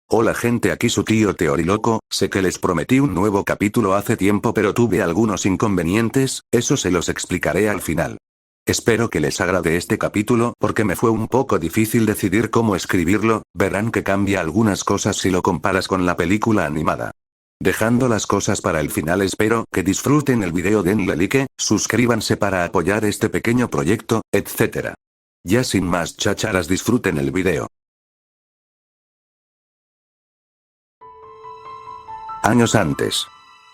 Hola gente, aquí su tío Teoriloco. Sé que les prometí un nuevo capítulo hace tiempo pero tuve algunos inconvenientes, eso se los explicaré al final. Espero que les agrade este capítulo porque me fue un poco difícil decidir cómo escribirlo, verán que cambia algunas cosas si lo comparas con la película animada. Dejando las cosas para el final, espero que disfruten el video, denle like, suscríbanse para apoyar este pequeño proyecto, etc. Ya sin más chácharas, disfruten el video. Años antes.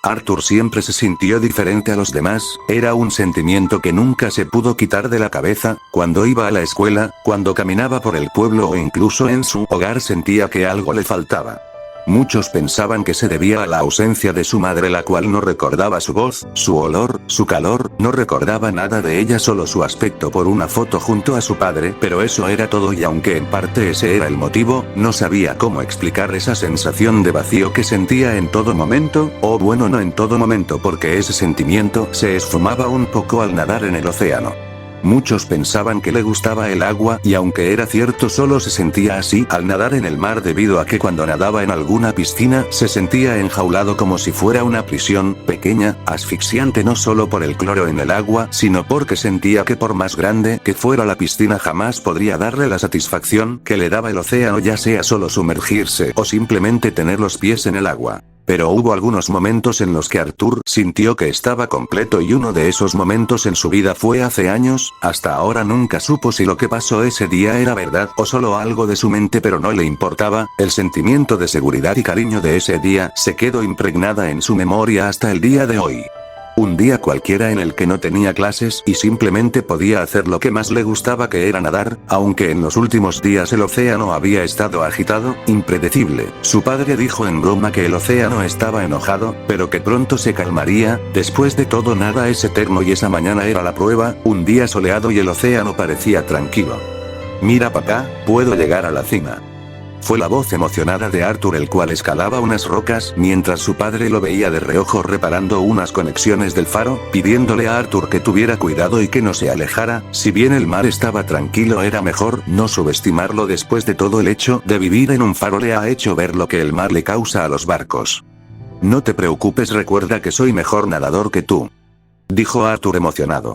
Arthur siempre se sintió diferente a los demás, era un sentimiento que nunca se pudo quitar de la cabeza, cuando iba a la escuela, cuando caminaba por el pueblo o incluso en su hogar sentía que algo le faltaba. Muchos pensaban que se debía a la ausencia de su madre, la cual no recordaba su voz, su olor, su calor, no recordaba nada de ella, solo su aspecto por una foto junto a su padre, pero eso era todo, y aunque en parte ese era el motivo, no sabía cómo explicar esa sensación de vacío que sentía en todo momento, o bueno, no en todo momento, porque ese sentimiento se esfumaba un poco al nadar en el océano. Muchos pensaban que le gustaba el agua, y aunque era cierto, solo se sentía así al nadar en el mar, debido a que cuando nadaba en alguna piscina se sentía enjaulado como si fuera una prisión, pequeña, asfixiante, no solo por el cloro en el agua, sino porque sentía que por más grande que fuera la piscina jamás podría darle la satisfacción que le daba el océano, ya sea solo sumergirse o simplemente tener los pies en el agua. Pero hubo algunos momentos en los que Arthur sintió que estaba completo, y uno de esos momentos en su vida fue hace años. Hasta ahora nunca supo si lo que pasó ese día era verdad o solo algo de su mente, pero no le importaba, el sentimiento de seguridad y cariño de ese día se quedó impregnada en su memoria hasta el día de hoy. Un día cualquiera en el que no tenía clases y simplemente podía hacer lo que más le gustaba, que era nadar, aunque en los últimos días el océano había estado agitado, impredecible. Su padre dijo en broma que el océano estaba enojado, pero que pronto se calmaría. Después de todo, nada es eterno, y esa mañana era la prueba, un día soleado y el océano parecía tranquilo. Mira papá, puedo llegar a la cima. Fue la voz emocionada de Arthur, el cual escalaba unas rocas mientras su padre lo veía de reojo reparando unas conexiones del faro, pidiéndole a Arthur que tuviera cuidado y que no se alejara. Si bien el mar estaba tranquilo, era mejor no subestimarlo. Después de todo, el hecho de vivir en un faro le ha hecho ver lo que el mar le causa a los barcos. No te preocupes, recuerda que soy mejor nadador que tú, dijo Arthur emocionado.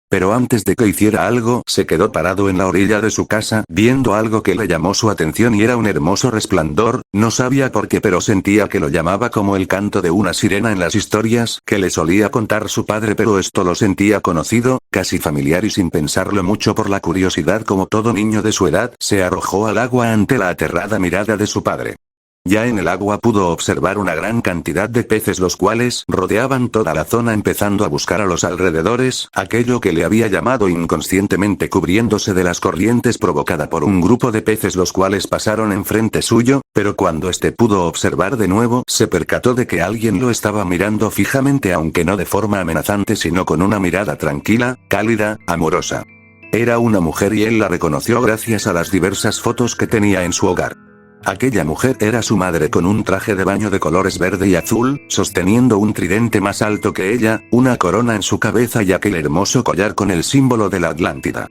Pero antes de que hiciera algo, se quedó parado en la orilla de su casa, viendo algo que le llamó su atención, y era un hermoso resplandor. No sabía por qué, pero sentía que lo llamaba como el canto de una sirena en las historias que le solía contar su padre, pero esto lo sentía conocido, casi familiar, y sin pensarlo mucho, por la curiosidad, como todo niño de su edad, se arrojó al agua ante la aterrada mirada de su padre. Ya en el agua pudo observar una gran cantidad de peces, los cuales rodeaban toda la zona, empezando a buscar a los alrededores, aquello que le había llamado inconscientemente, cubriéndose de las corrientes provocada por un grupo de peces, los cuales pasaron enfrente suyo, pero cuando este pudo observar de nuevo, se percató de que alguien lo estaba mirando fijamente, aunque no de forma amenazante, sino con una mirada tranquila, cálida, amorosa. Era una mujer, y él la reconoció gracias a las diversas fotos que tenía en su hogar. Aquella mujer era su madre, con un traje de baño de colores verde y azul, sosteniendo un tridente más alto que ella, una corona en su cabeza y aquel hermoso collar con el símbolo de la Atlántida.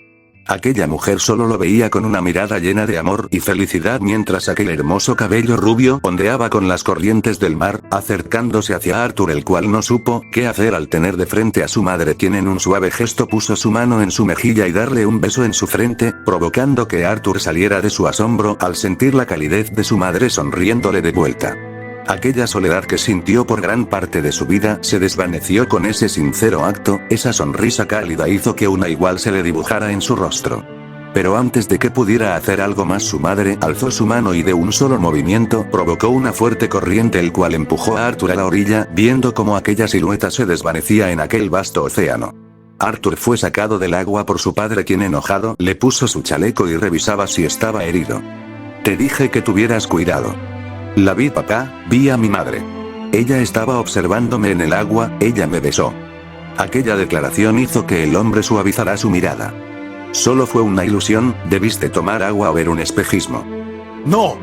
Aquella mujer solo lo veía con una mirada llena de amor y felicidad, mientras aquel hermoso cabello rubio ondeaba con las corrientes del mar, acercándose hacia Arthur, el cual no supo qué hacer al tener de frente a su madre, quien en un suave gesto puso su mano en su mejilla y darle un beso en su frente, provocando que Arthur saliera de su asombro al sentir la calidez de su madre sonriéndole de vuelta. Aquella soledad que sintió por gran parte de su vida se desvaneció con ese sincero acto. Esa sonrisa cálida hizo que una igual se le dibujara en su rostro. Pero antes de que pudiera hacer algo más, su madre alzó su mano y de un solo movimiento provocó una fuerte corriente, el cual empujó a Arthur a la orilla, viendo cómo aquella silueta se desvanecía en aquel vasto océano. Arthur fue sacado del agua por su padre, quien enojado le puso su chaleco y revisaba si estaba herido. Te dije que tuvieras cuidado. La vi papá, vi a mi madre. Ella estaba observándome en el agua, ella me besó. Aquella declaración hizo que el hombre suavizara su mirada. Solo fue una ilusión, debiste tomar agua o ver un espejismo. ¡No!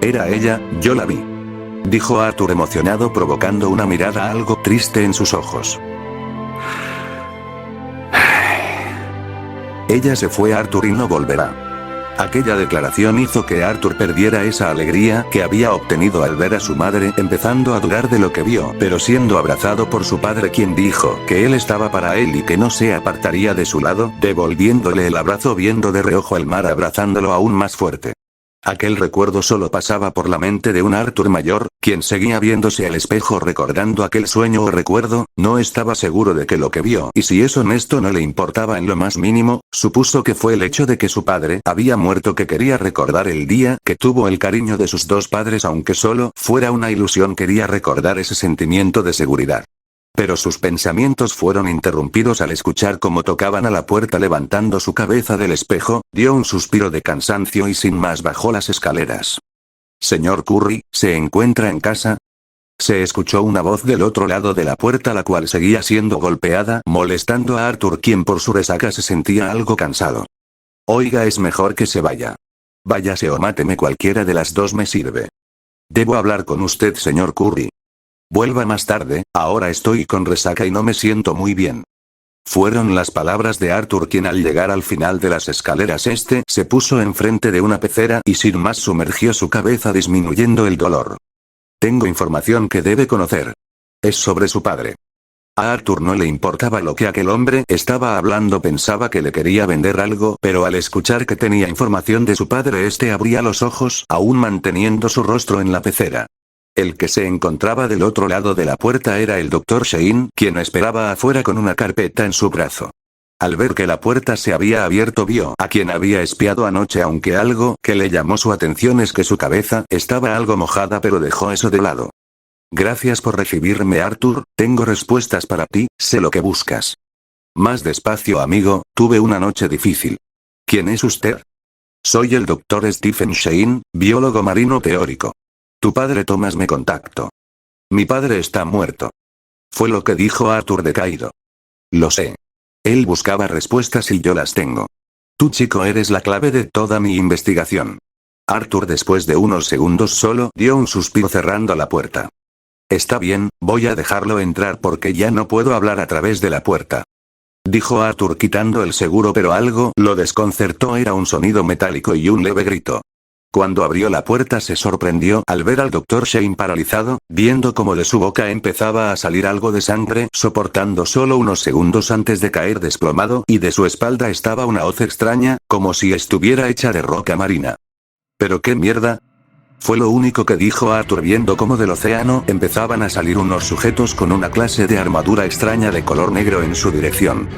Era ella, yo la vi, dijo Arthur emocionado, provocando una mirada algo triste en sus ojos. Ella se fue, Arthur, y no volverá. Aquella declaración hizo que Arthur perdiera esa alegría que había obtenido al ver a su madre empezando a dudar de lo que vio, pero siendo abrazado por su padre, quien dijo que él estaba para él y que no se apartaría de su lado, devolviéndole el abrazo, viendo de reojo el mar abrazándolo aún más fuerte. Aquel recuerdo solo pasaba por la mente de un Arthur mayor, quien seguía viéndose al espejo recordando aquel sueño o recuerdo. No estaba seguro de que lo que vio, y si es honesto no le importaba en lo más mínimo, supuso que fue el hecho de que su padre había muerto que quería recordar el día que tuvo el cariño de sus dos padres, aunque solo fuera una ilusión, quería recordar ese sentimiento de seguridad. Pero sus pensamientos fueron interrumpidos al escuchar cómo tocaban a la puerta. Levantando su cabeza del espejo, dio un suspiro de cansancio y sin más bajó las escaleras. «Señor Curry, ¿se encuentra en casa?». Se escuchó una voz del otro lado de la puerta, la cual seguía siendo golpeada, molestando a Arthur, quien por su resaca se sentía algo cansado. «Oiga, es mejor que se vaya. Váyase o máteme, cualquiera de las dos me sirve». «Debo hablar con usted, señor Curry». «Vuelva más tarde, ahora estoy con resaca y no me siento muy bien». Fueron las palabras de Arthur, quien al llegar al final de las escaleras se puso enfrente de una pecera y sin más sumergió su cabeza, disminuyendo el dolor. «Tengo información que debe conocer. Es sobre su padre». A Arthur no le importaba lo que aquel hombre estaba hablando, pensaba que le quería vender algo, pero al escuchar que tenía información de su padre, abría los ojos, aún manteniendo su rostro en la pecera. El que se encontraba del otro lado de la puerta era el Dr. Shane, quien esperaba afuera con una carpeta en su brazo. Al ver que la puerta se había abierto, vio a quien había espiado anoche, aunque algo que le llamó su atención es que su cabeza estaba algo mojada, pero dejó eso de lado. «Gracias por recibirme, Arthur, tengo respuestas para ti, sé lo que buscas». «Más despacio, amigo, tuve una noche difícil». «¿Quién es usted?». «Soy el Dr. Stephen Shane, biólogo marino teórico. Tu padre Thomas me contactó». «Mi padre está muerto». Fue lo que dijo Arthur decaído. «Lo sé. Él buscaba respuestas y yo las tengo. Tú, chico, eres la clave de toda mi investigación». Arthur, después de unos segundos solo, dio un suspiro cerrando la puerta. «Está bien, voy a dejarlo entrar porque ya no puedo hablar a través de la puerta», dijo Arthur quitando el seguro, pero algo lo desconcertó. Era un sonido metálico y un leve grito. Cuando abrió la puerta se sorprendió al ver al Dr. Shane paralizado, viendo cómo de su boca empezaba a salir algo de sangre, soportando solo unos segundos antes de caer desplomado, y de su espalda estaba una hoz extraña, como si estuviera hecha de roca marina. «¿Pero qué mierda?». Fue lo único que dijo Arthur, viendo cómo del océano empezaban a salir unos sujetos con una clase de armadura extraña de color negro en su dirección.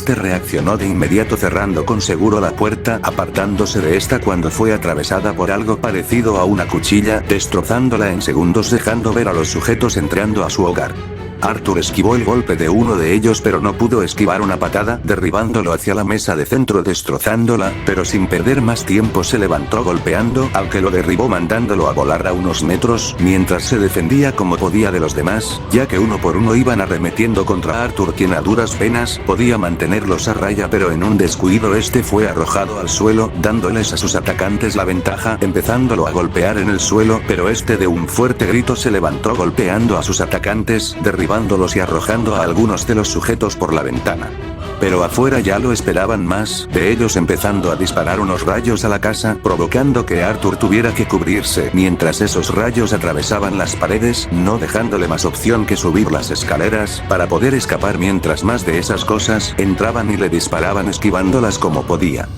Reaccionó de inmediato, cerrando con seguro la puerta, apartándose de esta cuando fue atravesada por algo parecido a una cuchilla, destrozándola en segundos, dejando ver a los sujetos entrando a su hogar. Arthur esquivó el golpe de uno de ellos, pero no pudo esquivar una patada, derribándolo hacia la mesa de centro, destrozándola, pero sin perder más tiempo se levantó golpeando al que lo derribó, mandándolo a volar a unos metros, mientras se defendía como podía de los demás, ya que uno por uno iban arremetiendo contra Arthur, quien a duras penas podía mantenerlos a raya, pero en un descuido fue arrojado al suelo, dándoles a sus atacantes la ventaja, empezándolo a golpear en el suelo, pero de un fuerte grito se levantó golpeando a sus atacantes, derribándolos y arrojando a algunos de los sujetos por la ventana. Pero afuera ya lo esperaban más de ellos, empezando a disparar unos rayos a la casa, provocando que Arthur tuviera que cubrirse mientras esos rayos atravesaban las paredes, no dejándole más opción que subir las escaleras para poder escapar, mientras más de esas cosas entraban y le disparaban, esquivándolas como podía.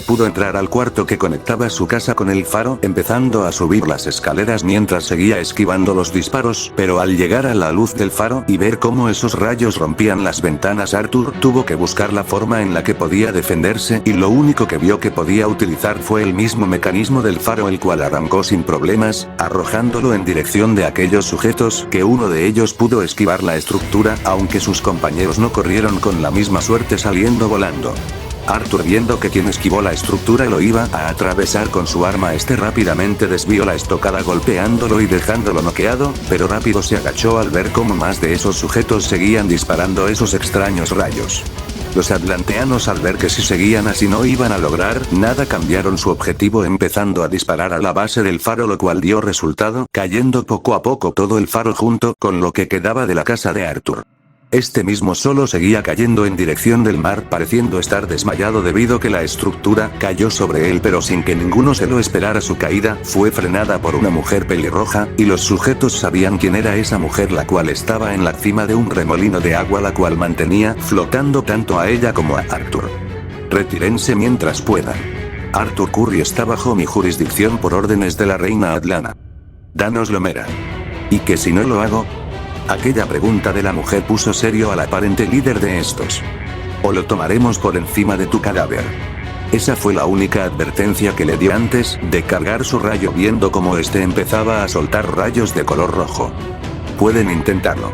Pudo entrar al cuarto que conectaba su casa con el faro, empezando a subir las escaleras mientras seguía esquivando los disparos, pero al llegar a la luz del faro y ver cómo esos rayos rompían las ventanas, Arthur tuvo que buscar la forma en la que podía defenderse, y lo único que vio que podía utilizar fue el mismo mecanismo del faro, el cual arrancó sin problemas, arrojándolo en dirección de aquellos sujetos, que uno de ellos pudo esquivar la estructura, aunque sus compañeros no corrieron con la misma suerte, saliendo volando. Arthur, viendo que quien esquivó la estructura lo iba a atravesar con su arma, rápidamente desvió la estocada golpeándolo y dejándolo noqueado, pero rápido se agachó al ver cómo más de esos sujetos seguían disparando esos extraños rayos. Los atlanteanos, al ver que si seguían así no iban a lograr nada, cambiaron su objetivo, empezando a disparar a la base del faro, lo cual dio resultado, cayendo poco a poco todo el faro junto con lo que quedaba de la casa de Arthur. Este mismo solo seguía cayendo en dirección del mar, pareciendo estar desmayado debido a que la estructura cayó sobre él, pero sin que ninguno se lo esperara. Su caída fue frenada por una mujer pelirroja, y los sujetos sabían quién era esa mujer, la cual estaba en la cima de un remolino de agua, la cual mantenía flotando tanto a ella como a Arthur. Retírense mientras puedan. Arthur Curry está bajo mi jurisdicción por órdenes de la reina Atlana. Danoslo, Mera. ¿Y que si no lo hago? Aquella pregunta de la mujer puso serio al aparente líder de estos. O lo tomaremos por encima de tu cadáver. Esa fue la única advertencia que le dio antes de cargar su rayo, viendo cómo este empezaba a soltar rayos de color rojo. Pueden intentarlo,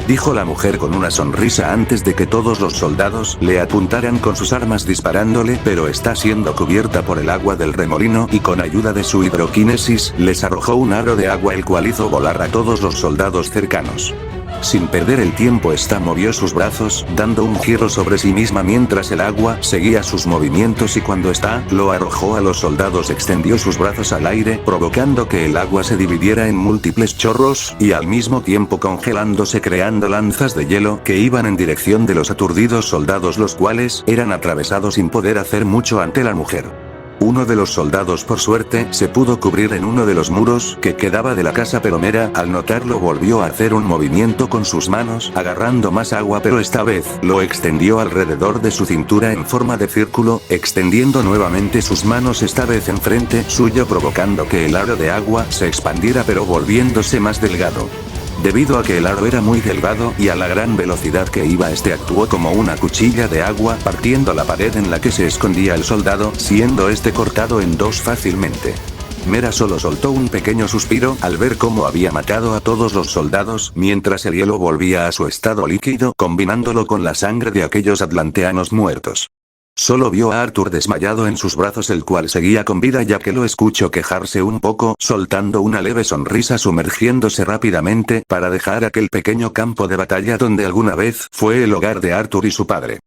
dijo la mujer con una sonrisa antes de que todos los soldados le apuntaran con sus armas disparándole, pero está siendo cubierta por el agua del remolino y con ayuda de su hidroquinesis les arrojó un aro de agua, el cual hizo volar a todos los soldados cercanos. Sin perder el tiempo, esta movió sus brazos, dando un giro sobre sí misma mientras el agua seguía sus movimientos, y cuando esta lo arrojó a los soldados extendió sus brazos al aire, provocando que el agua se dividiera en múltiples chorros, y al mismo tiempo congelándose, creando lanzas de hielo que iban en dirección de los aturdidos soldados, los cuales eran atravesados sin poder hacer mucho ante la mujer. Uno de los soldados, por suerte, se pudo cubrir en uno de los muros que quedaba de la casa, pero Mera, al notarlo, volvió a hacer un movimiento con sus manos, agarrando más agua, pero esta vez lo extendió alrededor de su cintura en forma de círculo, extendiendo nuevamente sus manos, esta vez enfrente suyo, provocando que el aro de agua se expandiera, pero volviéndose más delgado. Debido a que el aro era muy delgado y a la gran velocidad que iba, este actuó como una cuchilla de agua, partiendo la pared en la que se escondía el soldado, siendo este cortado en dos fácilmente. Mera solo soltó un pequeño suspiro al ver cómo había matado a todos los soldados, mientras el hielo volvía a su estado líquido, combinándolo con la sangre de aquellos atlanteanos muertos. Solo vio a Arthur desmayado en sus brazos, el cual seguía con vida, ya que lo escuchó quejarse un poco, soltando una leve sonrisa, sumergiéndose rápidamente para dejar aquel pequeño campo de batalla donde alguna vez fue el hogar de Arthur y su padre.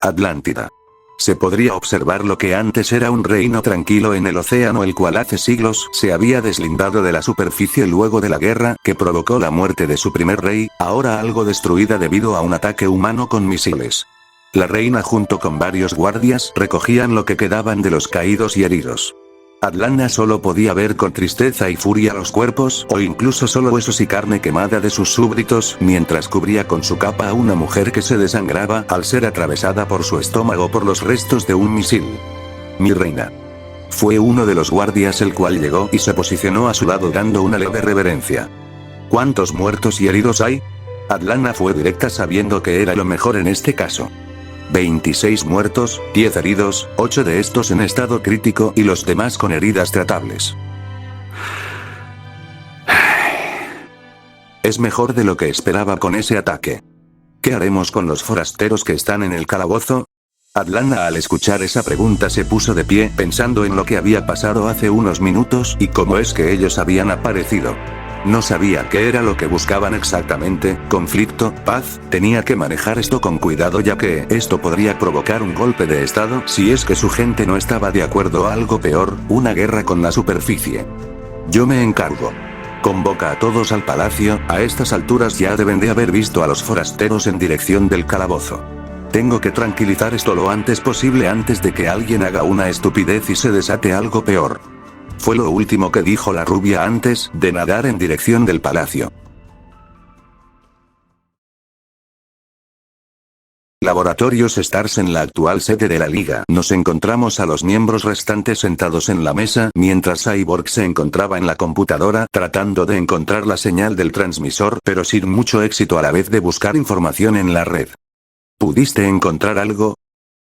Atlántida. Se podría observar lo que antes era un reino tranquilo en el océano, el cual hace siglos se había deslindado de la superficie luego de la guerra que provocó la muerte de su primer rey, ahora algo destruida debido a un ataque humano con misiles. La reina junto con varios guardias recogían lo que quedaban de los caídos y heridos. Atlana solo podía ver con tristeza y furia los cuerpos, o incluso solo huesos y carne quemada de sus súbditos, mientras cubría con su capa a una mujer que se desangraba al ser atravesada por su estómago por los restos de un misil. Mi reina. Fue uno de los guardias el cual llegó y se posicionó a su lado dando una leve reverencia. ¿Cuántos muertos y heridos hay? Atlana fue directa, sabiendo que era lo mejor en este caso. 26 muertos, 10 heridos, 8 de estos en estado crítico y los demás con heridas tratables. Es mejor de lo que esperaba con ese ataque. ¿Qué haremos con los forasteros que están en el calabozo? Atlana, al escuchar esa pregunta, se puso de pie, pensando en lo que había pasado hace unos minutos y cómo es que ellos habían aparecido. No sabía qué era lo que buscaban exactamente, conflicto, paz, tenía que manejar esto con cuidado ya que esto podría provocar un golpe de estado si es que su gente no estaba de acuerdo o algo peor, una guerra con la superficie. Yo me encargo. Convoca a todos al palacio, a estas alturas ya deben de haber visto a los forasteros en dirección del calabozo. Tengo que tranquilizar esto lo antes posible antes de que alguien haga una estupidez y se desate algo peor. Fue lo último que dijo la rubia antes de nadar en dirección del palacio. Laboratorios Stars en la actual sede de la liga. Nos encontramos a los miembros restantes sentados en la mesa mientras Cyborg se encontraba en la computadora tratando de encontrar la señal del transmisor pero sin mucho éxito a la vez de buscar información en la red. ¿Pudiste encontrar algo?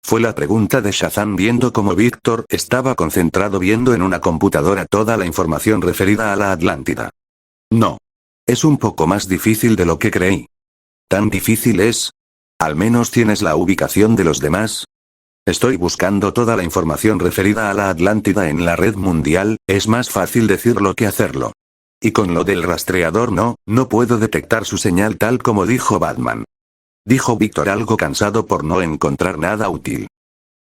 Fue la pregunta de Shazam viendo como Víctor estaba concentrado viendo en una computadora toda la información referida a la Atlántida. No. Es un poco más difícil de lo que creí. ¿Tan difícil es? ¿Al menos tienes la ubicación de los demás? Estoy buscando toda la información referida a la Atlántida en la red mundial, es más fácil decirlo que hacerlo. Y con lo del rastreador no puedo detectar su señal tal como dijo Batman. Dijo Víctor algo cansado por no encontrar nada útil.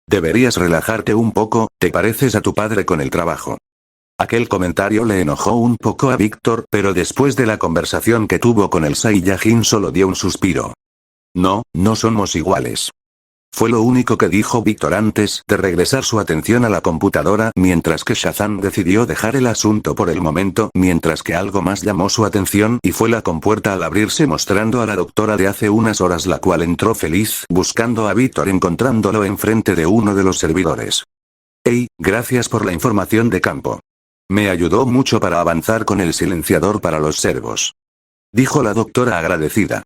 Deberías relajarte un poco, te pareces a tu padre con el trabajo. Aquel comentario le enojó un poco a Víctor, pero después de la conversación que tuvo con el Saiyajin solo dio un suspiro. No somos iguales. Fue lo único que dijo Víctor antes de regresar su atención a la computadora mientras que Shazam decidió dejar el asunto por el momento mientras que algo más llamó su atención y fue la compuerta al abrirse mostrando a la doctora de hace unas horas la cual entró feliz buscando a Víctor encontrándolo enfrente de uno de los servidores. Hey, gracias por la información de campo. Me ayudó mucho para avanzar con el silenciador para los servos. Dijo la doctora agradecida.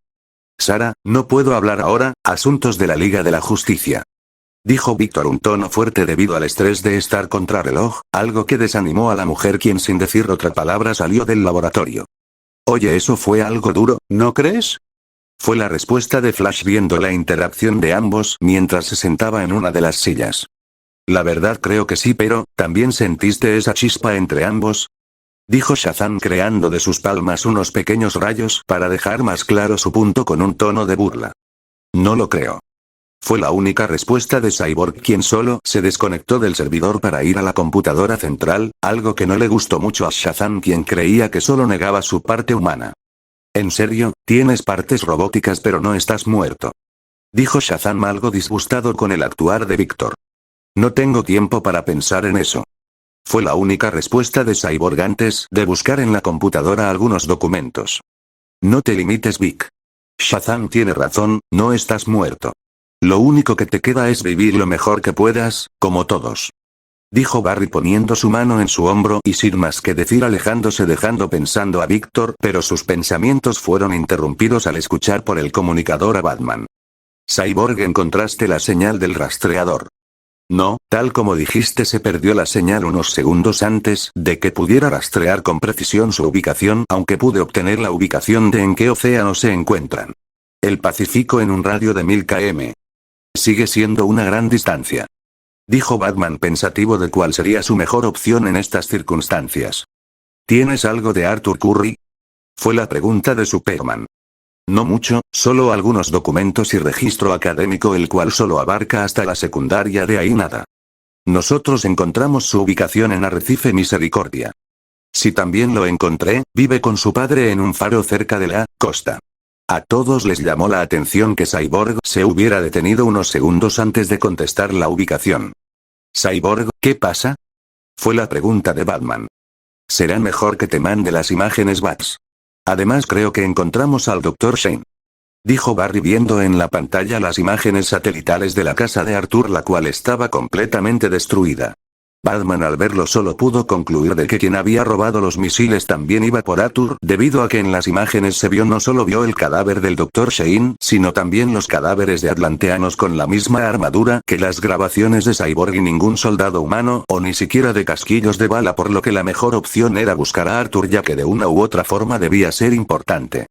Sara, no puedo hablar ahora, asuntos de la Liga de la Justicia. Dijo Víctor un tono fuerte debido al estrés de estar contrarreloj, algo que desanimó a la mujer quien sin decir otra palabra salió del laboratorio. Oye, eso fue algo duro, ¿no crees? Fue la respuesta de Flash viendo la interacción de ambos mientras se sentaba en una de las sillas. La verdad creo que sí, pero, ¿también sentiste esa chispa entre ambos? Dijo Shazam creando de sus palmas unos pequeños rayos para dejar más claro su punto con un tono de burla. No lo creo. Fue la única respuesta de Cyborg quien solo se desconectó del servidor para ir a la computadora central, algo que no le gustó mucho a Shazam quien creía que solo negaba su parte humana. En serio, tienes partes robóticas pero no estás muerto. Dijo Shazam algo disgustado con el actuar de Víctor. No tengo tiempo para pensar en eso. Fue la única respuesta de Cyborg antes de buscar en la computadora algunos documentos. No te limites, Vic. Shazam tiene razón, no estás muerto. Lo único que te queda es vivir lo mejor que puedas, como todos. Dijo Barry poniendo su mano en su hombro y sin más que decir alejándose dejando pensando a Víctor, pero sus pensamientos fueron interrumpidos al escuchar por el comunicador a Batman. Cyborg, encontraste la señal del rastreador. No, tal como dijiste se perdió la señal unos segundos antes de que pudiera rastrear con precisión su ubicación aunque pude obtener la ubicación de en qué océano se encuentran. El Pacífico en un radio de 1000 km. Sigue siendo una gran distancia. Dijo Batman pensativo de cuál sería su mejor opción en estas circunstancias. ¿Tienes algo de Arthur Curry? Fue la pregunta de Superman. No mucho, solo algunos documentos y registro académico el cual solo abarca hasta la secundaria de ahí nada. Nosotros encontramos su ubicación en Arrecife Misericordia. Si también lo encontré, vive con su padre en un faro cerca de la costa. A todos les llamó la atención que Cyborg se hubiera detenido unos segundos antes de contestar la ubicación. Cyborg, ¿qué pasa? Fue la pregunta de Batman. Será mejor que te mande las imágenes Bats. Además creo que encontramos al Dr. Shane. Dijo Barry viendo en la pantalla las imágenes satelitales de la casa de Arthur la cual estaba completamente destruida. Batman al verlo solo pudo concluir de que quien había robado los misiles también iba por Arthur debido a que en las imágenes se vio no solo vio el cadáver del Dr. Shane, sino también los cadáveres de atlanteanos con la misma armadura que las grabaciones de Cyborg y ningún soldado humano o ni siquiera de casquillos de bala por lo que la mejor opción era buscar a Arthur ya que de una u otra forma debía ser importante.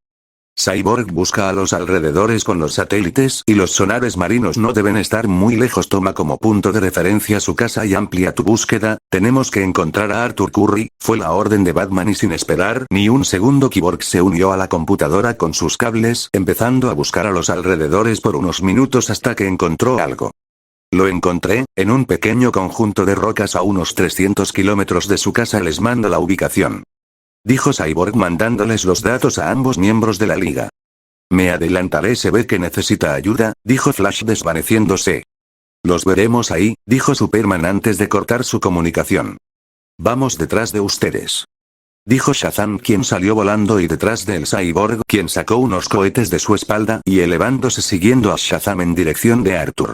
Cyborg busca a los alrededores con los satélites y los sonares marinos no deben estar muy lejos. Toma como punto de referencia su casa y amplia tu búsqueda. Tenemos que encontrar a Arthur Curry, fue la orden de Batman y sin esperar ni un segundo Cyborg se unió a la computadora con sus cables, empezando a buscar a los alrededores por unos minutos hasta que encontró algo. Lo encontré, en un pequeño conjunto de rocas a unos 300 kilómetros de su casa. Les mando la ubicación, dijo Cyborg mandándoles los datos a ambos miembros de la liga. Me adelantaré, se ve que necesita ayuda, dijo Flash desvaneciéndose. Los veremos ahí, dijo Superman antes de cortar su comunicación. Vamos detrás de ustedes, dijo Shazam, quien salió volando y detrás del Cyborg, quien sacó unos cohetes de su espalda y elevándose siguiendo a Shazam en dirección de Arthur.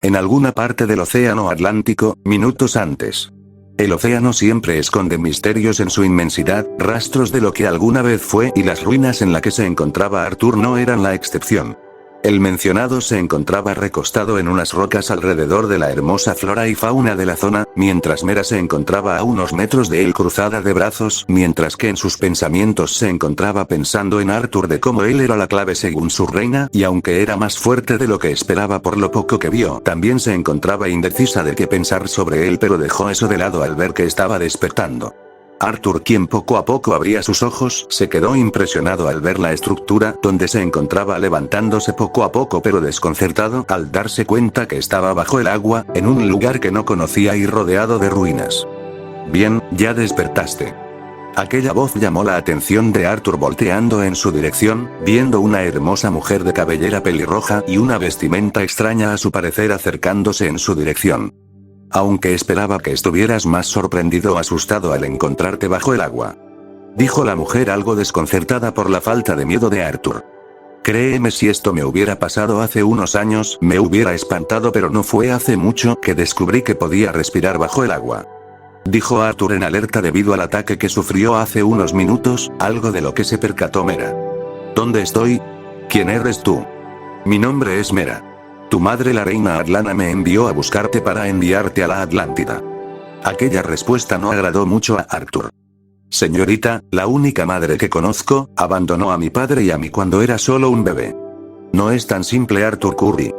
En alguna parte del océano Atlántico, minutos antes. El océano siempre esconde misterios en su inmensidad, rastros de lo que alguna vez fue, y las ruinas en la que se encontraba Arthur no eran la excepción. El mencionado se encontraba recostado en unas rocas alrededor de la hermosa flora y fauna de la zona, mientras Mera se encontraba a unos metros de él cruzada de brazos, mientras que en sus pensamientos se encontraba pensando en Arthur, de cómo él era la clave según su reina, y aunque era más fuerte de lo que esperaba por lo poco que vio, también se encontraba indecisa de qué pensar sobre él, pero dejó eso de lado al ver que estaba despertando. Arthur, quien poco a poco abría sus ojos, se quedó impresionado al ver la estructura donde se encontraba, levantándose poco a poco pero desconcertado al darse cuenta que estaba bajo el agua, en un lugar que no conocía y rodeado de ruinas. Bien, ya despertaste. Aquella voz llamó la atención de Arthur, volteando en su dirección, viendo una hermosa mujer de cabellera pelirroja y una vestimenta extraña a su parecer acercándose en su dirección. Aunque esperaba que estuvieras más sorprendido o asustado al encontrarte bajo el agua, dijo la mujer algo desconcertada por la falta de miedo de Arthur. Créeme, si esto me hubiera pasado hace unos años, me hubiera espantado, pero no fue hace mucho que descubrí que podía respirar bajo el agua, dijo Arthur en alerta debido al ataque que sufrió hace unos minutos, algo de lo que se percató Mera. ¿Dónde estoy? ¿Quién eres tú? Mi nombre es Mera. Tu madre, la reina Atlana, me envió a buscarte para enviarte a la Atlántida. Aquella respuesta no agradó mucho a Arthur. Señorita, la única madre que conozco, abandonó a mi padre y a mí cuando era solo un bebé. No es tan simple, Arthur Curry.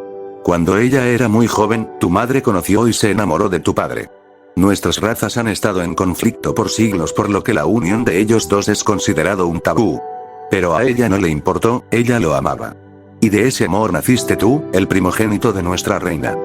Cuando ella era muy joven, tu madre conoció y se enamoró de tu padre. Nuestras razas han estado en conflicto por siglos, por lo que la unión de ellos dos es considerado un tabú. Pero a ella no le importó, ella lo amaba. Y de ese amor naciste tú, el primogénito de nuestra reina.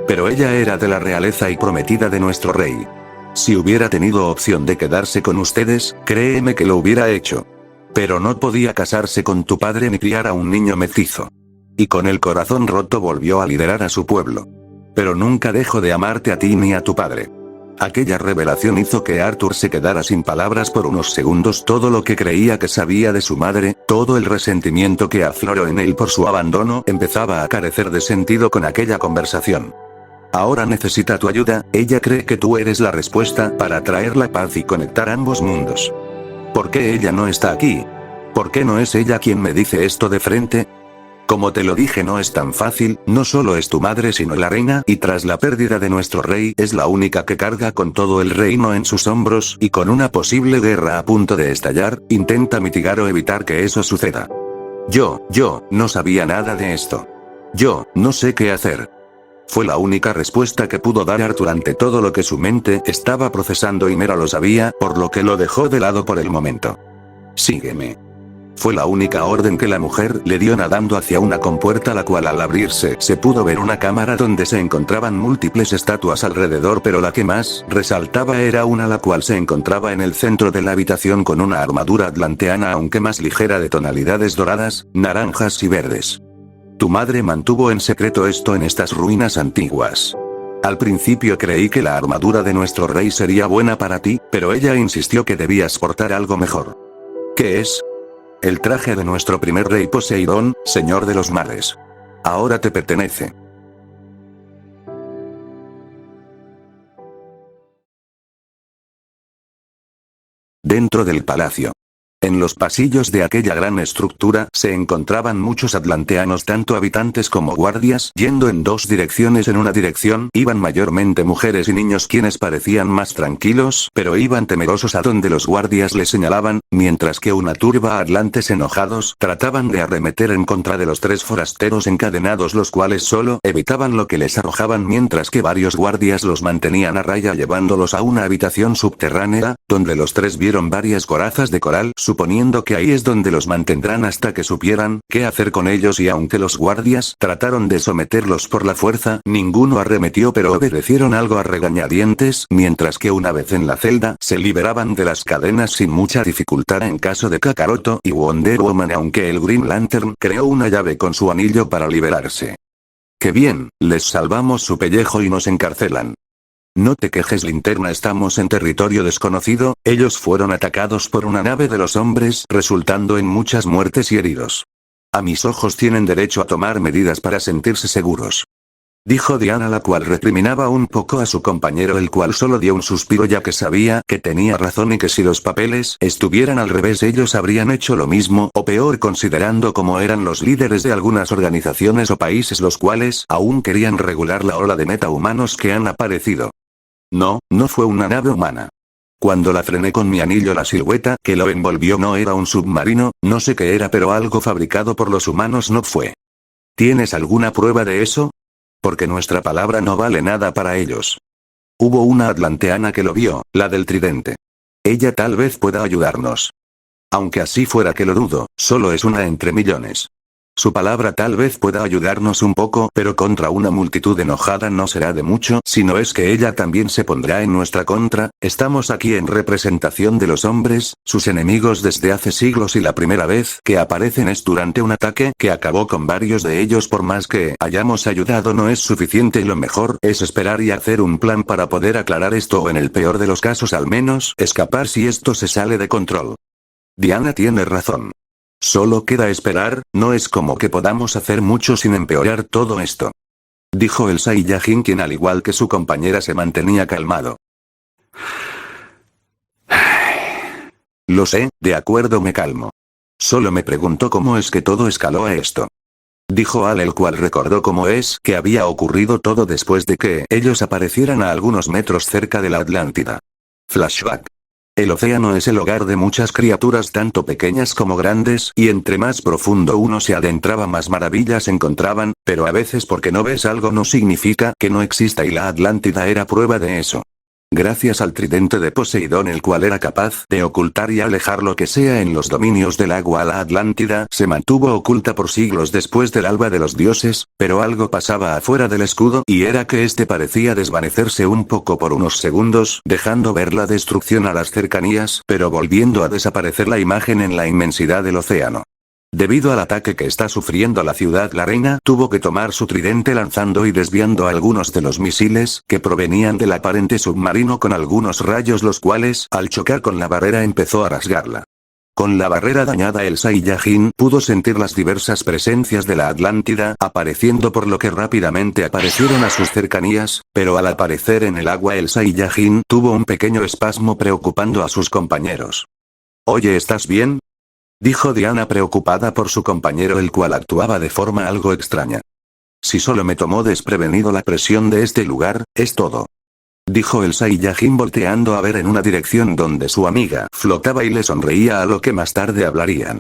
Pero ella era de la realeza y prometida de nuestro rey. Si hubiera tenido opción de quedarse con ustedes, créeme que lo hubiera hecho. Pero no podía casarse con tu padre ni criar a un niño mestizo. Y con el corazón roto volvió a liderar a su pueblo. Pero nunca dejó de amarte a ti ni a tu padre. Aquella revelación hizo que Arthur se quedara sin palabras por unos segundos. Todo lo que creía que sabía de su madre, todo el resentimiento que afloró en él por su abandono, empezaba a carecer de sentido con aquella conversación. Ahora necesita tu ayuda, ella cree que tú eres la respuesta para traer la paz y conectar ambos mundos. ¿Por qué ella no está aquí? ¿Por qué no es ella quien me dice esto de frente? Como te lo dije, no es tan fácil, no solo es tu madre sino la reina, y tras la pérdida de nuestro rey, es la única que carga con todo el reino en sus hombros, y con una posible guerra a punto de estallar, intenta mitigar o evitar que eso suceda. Yo no sabía nada de esto. Yo no sé qué hacer. Fue la única respuesta que pudo dar Arthur ante todo lo que su mente estaba procesando, y Mera lo sabía, por lo que lo dejó de lado por el momento. Sígueme. Fue la única orden que la mujer le dio, nadando hacia una compuerta, la cual al abrirse se pudo ver una cámara donde se encontraban múltiples estatuas alrededor, pero la que más resaltaba era una, la cual se encontraba en el centro de la habitación con una armadura atlanteana, aunque más ligera, de tonalidades doradas, naranjas y verdes. Tu madre mantuvo en secreto esto en estas ruinas antiguas. Al principio creí que la armadura de nuestro rey sería buena para ti, pero ella insistió que debías portar algo mejor. ¿Qué es? El traje de nuestro primer rey Poseidón, señor de los mares. Ahora te pertenece. Dentro del palacio. En los pasillos de aquella gran estructura se encontraban muchos atlanteanos, tanto habitantes como guardias, yendo en dos direcciones. En una dirección iban mayormente mujeres y niños, quienes parecían más tranquilos, pero iban temerosos a donde los guardias les señalaban, mientras que una turba atlantes enojados trataban de arremeter en contra de los tres forasteros encadenados, los cuales solo evitaban lo que les arrojaban, mientras que varios guardias los mantenían a raya llevándolos a una habitación subterránea, donde los tres vieron varias corazas de coral, suponiendo que ahí es donde los mantendrán hasta que supieran qué hacer con ellos, y aunque los guardias trataron de someterlos por la fuerza, ninguno arremetió, pero obedecieron algo a regañadientes, mientras que una vez en la celda se liberaban de las cadenas sin mucha dificultad en caso de Kakaroto y Wonder Woman, aunque el Green Lantern creó una llave con su anillo para liberarse. ¡Qué bien! Les salvamos su pellejo y nos encarcelan. No te quejes, Linterna, estamos en territorio desconocido. Ellos fueron atacados por una nave de los hombres, resultando en muchas muertes y heridos. A mis ojos tienen derecho a tomar medidas para sentirse seguros. Dijo Diana, la cual recriminaba un poco a su compañero, el cual solo dio un suspiro, ya que sabía que tenía razón y que si los papeles estuvieran al revés ellos habrían hecho lo mismo o peor, considerando cómo eran los líderes de algunas organizaciones o países, los cuales aún querían regular la ola de metahumanos que han aparecido. No, no fue una nave humana. Cuando la frené con mi anillo, la silueta que lo envolvió no era un submarino, no sé qué era, pero algo fabricado por los humanos no fue. ¿Tienes alguna prueba de eso? Porque nuestra palabra no vale nada para ellos. Hubo una atlanteana que lo vio, la del tridente. Ella tal vez pueda ayudarnos. Aunque así fuera, que lo dudo, solo es una entre millones. Su palabra tal vez pueda ayudarnos un poco, pero contra una multitud enojada no será de mucho, si no es que ella también se pondrá en nuestra contra. Estamos aquí en representación de los hombres, sus enemigos desde hace siglos, y la primera vez que aparecen es durante un ataque que acabó con varios de ellos. Por más que hayamos ayudado no es suficiente, y lo mejor es esperar y hacer un plan para poder aclarar esto, o en el peor de los casos al menos escapar si esto se sale de control. Diana tiene razón. Solo queda esperar, no es como que podamos hacer mucho sin empeorar todo esto. Dijo el Saiyajin, quien al igual que su compañera se mantenía calmado. Lo sé, de acuerdo, me calmo. Solo me pregunto cómo es que todo escaló a esto. Dijo Al, el cual recordó cómo es que había ocurrido todo después de que ellos aparecieran a algunos metros cerca de la Atlántida. Flashback. El océano es el hogar de muchas criaturas tanto pequeñas como grandes, y entre más profundo uno se adentraba más maravillas encontraban, pero a veces porque no ves algo no significa que no exista, y la Atlántida era prueba de eso. Gracias al tridente de Poseidón, el cual era capaz de ocultar y alejar lo que sea en los dominios del agua, la Atlántida se mantuvo oculta por siglos después del alba de los dioses, pero algo pasaba afuera del escudo, y era que este parecía desvanecerse un poco por unos segundos, dejando ver la destrucción a las cercanías, pero volviendo a desaparecer la imagen en la inmensidad del océano. Debido al ataque que está sufriendo la ciudad, la reina tuvo que tomar su tridente lanzando y desviando algunos de los misiles que provenían del aparente submarino con algunos rayos, los cuales, al chocar con la barrera, empezó a rasgarla. Con la barrera dañada, el Saiyajin pudo sentir las diversas presencias de la Atlántida apareciendo, por lo que rápidamente aparecieron a sus cercanías, pero al aparecer en el agua el Saiyajin tuvo un pequeño espasmo, preocupando a sus compañeros. «Oye, ¿estás bien?», dijo Diana, preocupada por su compañero, el cual actuaba de forma algo extraña. «Si solo me tomó desprevenido la presión de este lugar, es todo», dijo el Saiyajin, volteando a ver en una dirección donde su amiga flotaba y le sonreía, a lo que más tarde hablarían.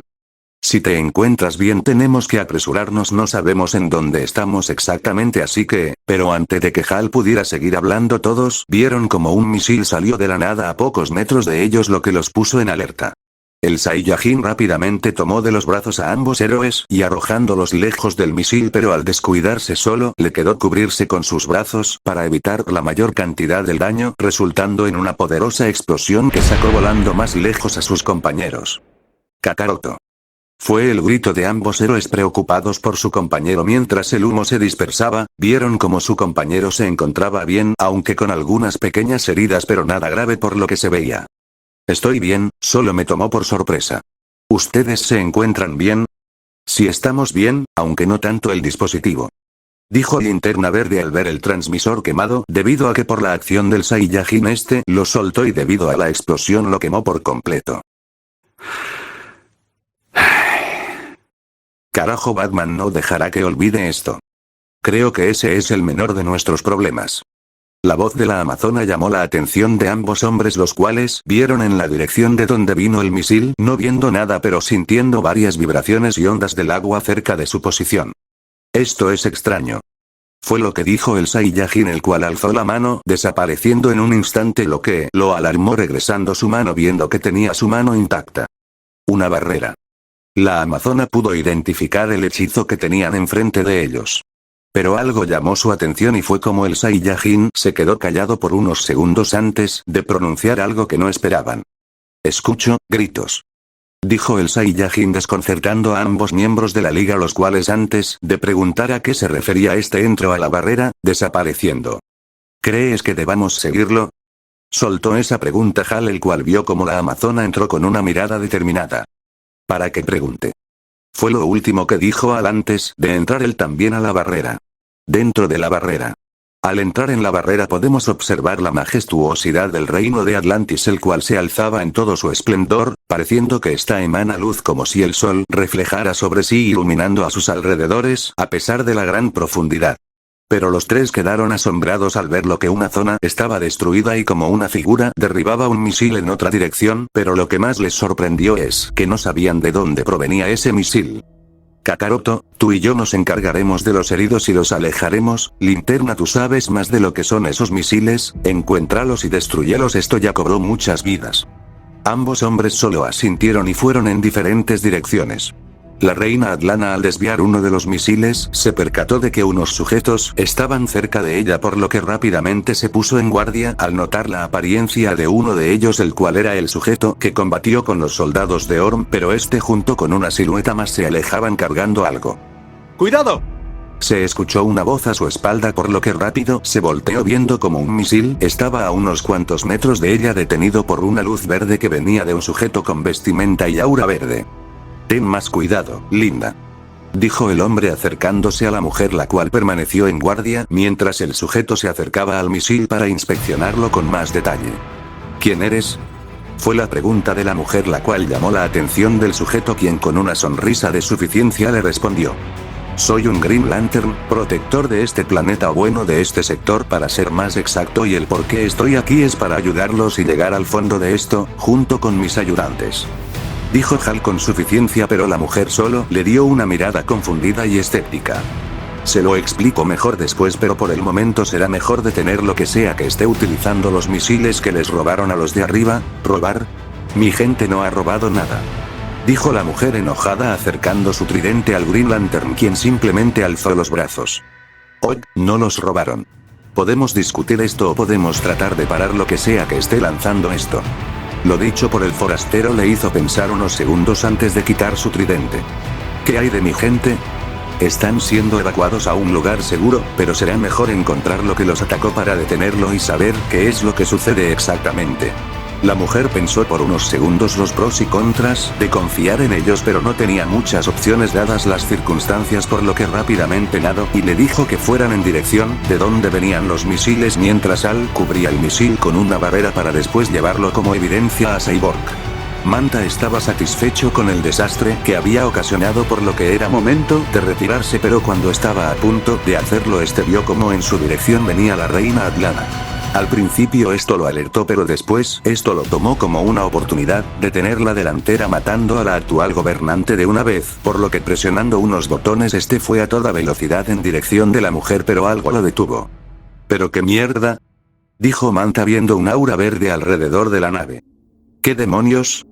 «Si te encuentras bien tenemos que apresurarnos, no sabemos en dónde estamos exactamente, así que…», pero antes de que Hal pudiera seguir hablando, todos vieron como un misil salió de la nada a pocos metros de ellos, lo que los puso en alerta. El Saiyajin rápidamente tomó de los brazos a ambos héroes y arrojándolos lejos del misil, pero al descuidarse solo le quedó cubrirse con sus brazos para evitar la mayor cantidad del daño, resultando en una poderosa explosión que sacó volando más lejos a sus compañeros. «Kakaroto». Fue el grito de ambos héroes preocupados por su compañero. Mientras el humo se dispersaba, vieron como su compañero se encontraba bien, aunque con algunas pequeñas heridas, pero nada grave por lo que se veía. «Estoy bien, solo me tomó por sorpresa». «¿Ustedes se encuentran bien?» «Sí, estamos bien, aunque no tanto el dispositivo», dijo Linterna Verde al ver el transmisor quemado, debido a que por la acción del Saiyajin este lo soltó y debido a la explosión lo quemó por completo. Carajo, Batman no dejará que olvide esto. Creo que ese es el menor de nuestros problemas. La voz de la amazona llamó la atención de ambos hombres, los cuales vieron en la dirección de donde vino el misil, no viendo nada pero sintiendo varias vibraciones y ondas del agua cerca de su posición. Esto es extraño. Fue lo que dijo el Saiyajin, el cual alzó la mano, desapareciendo en un instante, lo que lo alarmó, regresando su mano viendo que tenía su mano intacta. Una barrera. La amazona pudo identificar el hechizo que tenían enfrente de ellos. Pero algo llamó su atención y fue como el Saiyajin se quedó callado por unos segundos antes de pronunciar algo que no esperaban. Escucho gritos. Dijo el Saiyajin, desconcertando a ambos miembros de la liga, los cuales antes de preguntar a qué se refería este entró a la barrera, desapareciendo. ¿Crees que debamos seguirlo? Soltó esa pregunta Hal, el cual vio como la amazona entró con una mirada determinada. ¿Para qué pregunte? Fue lo último que dijo Hal antes de entrar él también a la barrera. Dentro de la barrera. Al entrar en la barrera podemos observar la majestuosidad del reino de Atlantis, el cual se alzaba en todo su esplendor, pareciendo que esta emana luz como si el sol reflejara sobre sí iluminando a sus alrededores, a pesar de la gran profundidad. Pero los tres quedaron asombrados al ver lo que una zona estaba destruida y como una figura derribaba un misil en otra dirección, pero lo que más les sorprendió es que no sabían de dónde provenía ese misil. Kakaroto, tú y yo nos encargaremos de los heridos y los alejaremos. Linterna, tú sabes más de lo que son esos misiles, encuéntralos y destruyelos. Esto ya cobró muchas vidas. Ambos hombres solo asintieron y fueron en diferentes direcciones. La reina Atlana, al desviar uno de los misiles, se percató de que unos sujetos estaban cerca de ella, por lo que rápidamente se puso en guardia al notar la apariencia de uno de ellos, el cual era el sujeto que combatió con los soldados de Orm, pero este junto con una silueta más se alejaban cargando algo. ¡Cuidado! Se escuchó una voz a su espalda, por lo que rápido se volteó viendo como un misil estaba a unos cuantos metros de ella, detenido por una luz verde que venía de un sujeto con vestimenta y aura verde. Ten más cuidado, linda. Dijo el hombre acercándose a la mujer, la cual permaneció en guardia mientras el sujeto se acercaba al misil para inspeccionarlo con más detalle. ¿Quién eres? Fue la pregunta de la mujer, la cual llamó la atención del sujeto, quien con una sonrisa de suficiencia le respondió. Soy un Green Lantern, protector de este planeta, o bueno, de este sector para ser más exacto, y el por qué estoy aquí es para ayudarlos y llegar al fondo de esto, junto con mis ayudantes. Dijo Hal con suficiencia, pero la mujer solo le dio una mirada confundida y escéptica. Se lo explico mejor después, pero por el momento será mejor detener lo que sea que esté utilizando los misiles que les robaron a los de arriba. ¿Robar? Mi gente no ha robado nada. Dijo la mujer enojada, acercando su tridente al Green Lantern, quien simplemente alzó los brazos. Oh, no los robaron. Podemos discutir esto o podemos tratar de parar lo que sea que esté lanzando esto. Lo dicho por el forastero le hizo pensar unos segundos antes de quitar su tridente. ¿Qué hay de mi gente? Están siendo evacuados a un lugar seguro, pero será mejor encontrar lo que los atacó para detenerlo y saber qué es lo que sucede exactamente. La mujer pensó por unos segundos los pros y contras de confiar en ellos, pero no tenía muchas opciones dadas las circunstancias, por lo que rápidamente nadó y le dijo que fueran en dirección de donde venían los misiles, mientras Al cubría el misil con una barrera para después llevarlo como evidencia a Cyborg. Manta estaba satisfecho con el desastre que había ocasionado, por lo que era momento de retirarse, pero cuando estaba a punto de hacerlo vio como en su dirección venía la reina Atlana. Al principio esto lo alertó, pero después esto lo tomó como una oportunidad de tener la delantera, matando a la actual gobernante de una vez, por lo que presionando unos botones fue a toda velocidad en dirección de la mujer, pero algo lo detuvo. ¿Pero qué mierda? Dijo Manta viendo un aura verde alrededor de la nave. ¿Qué demonios?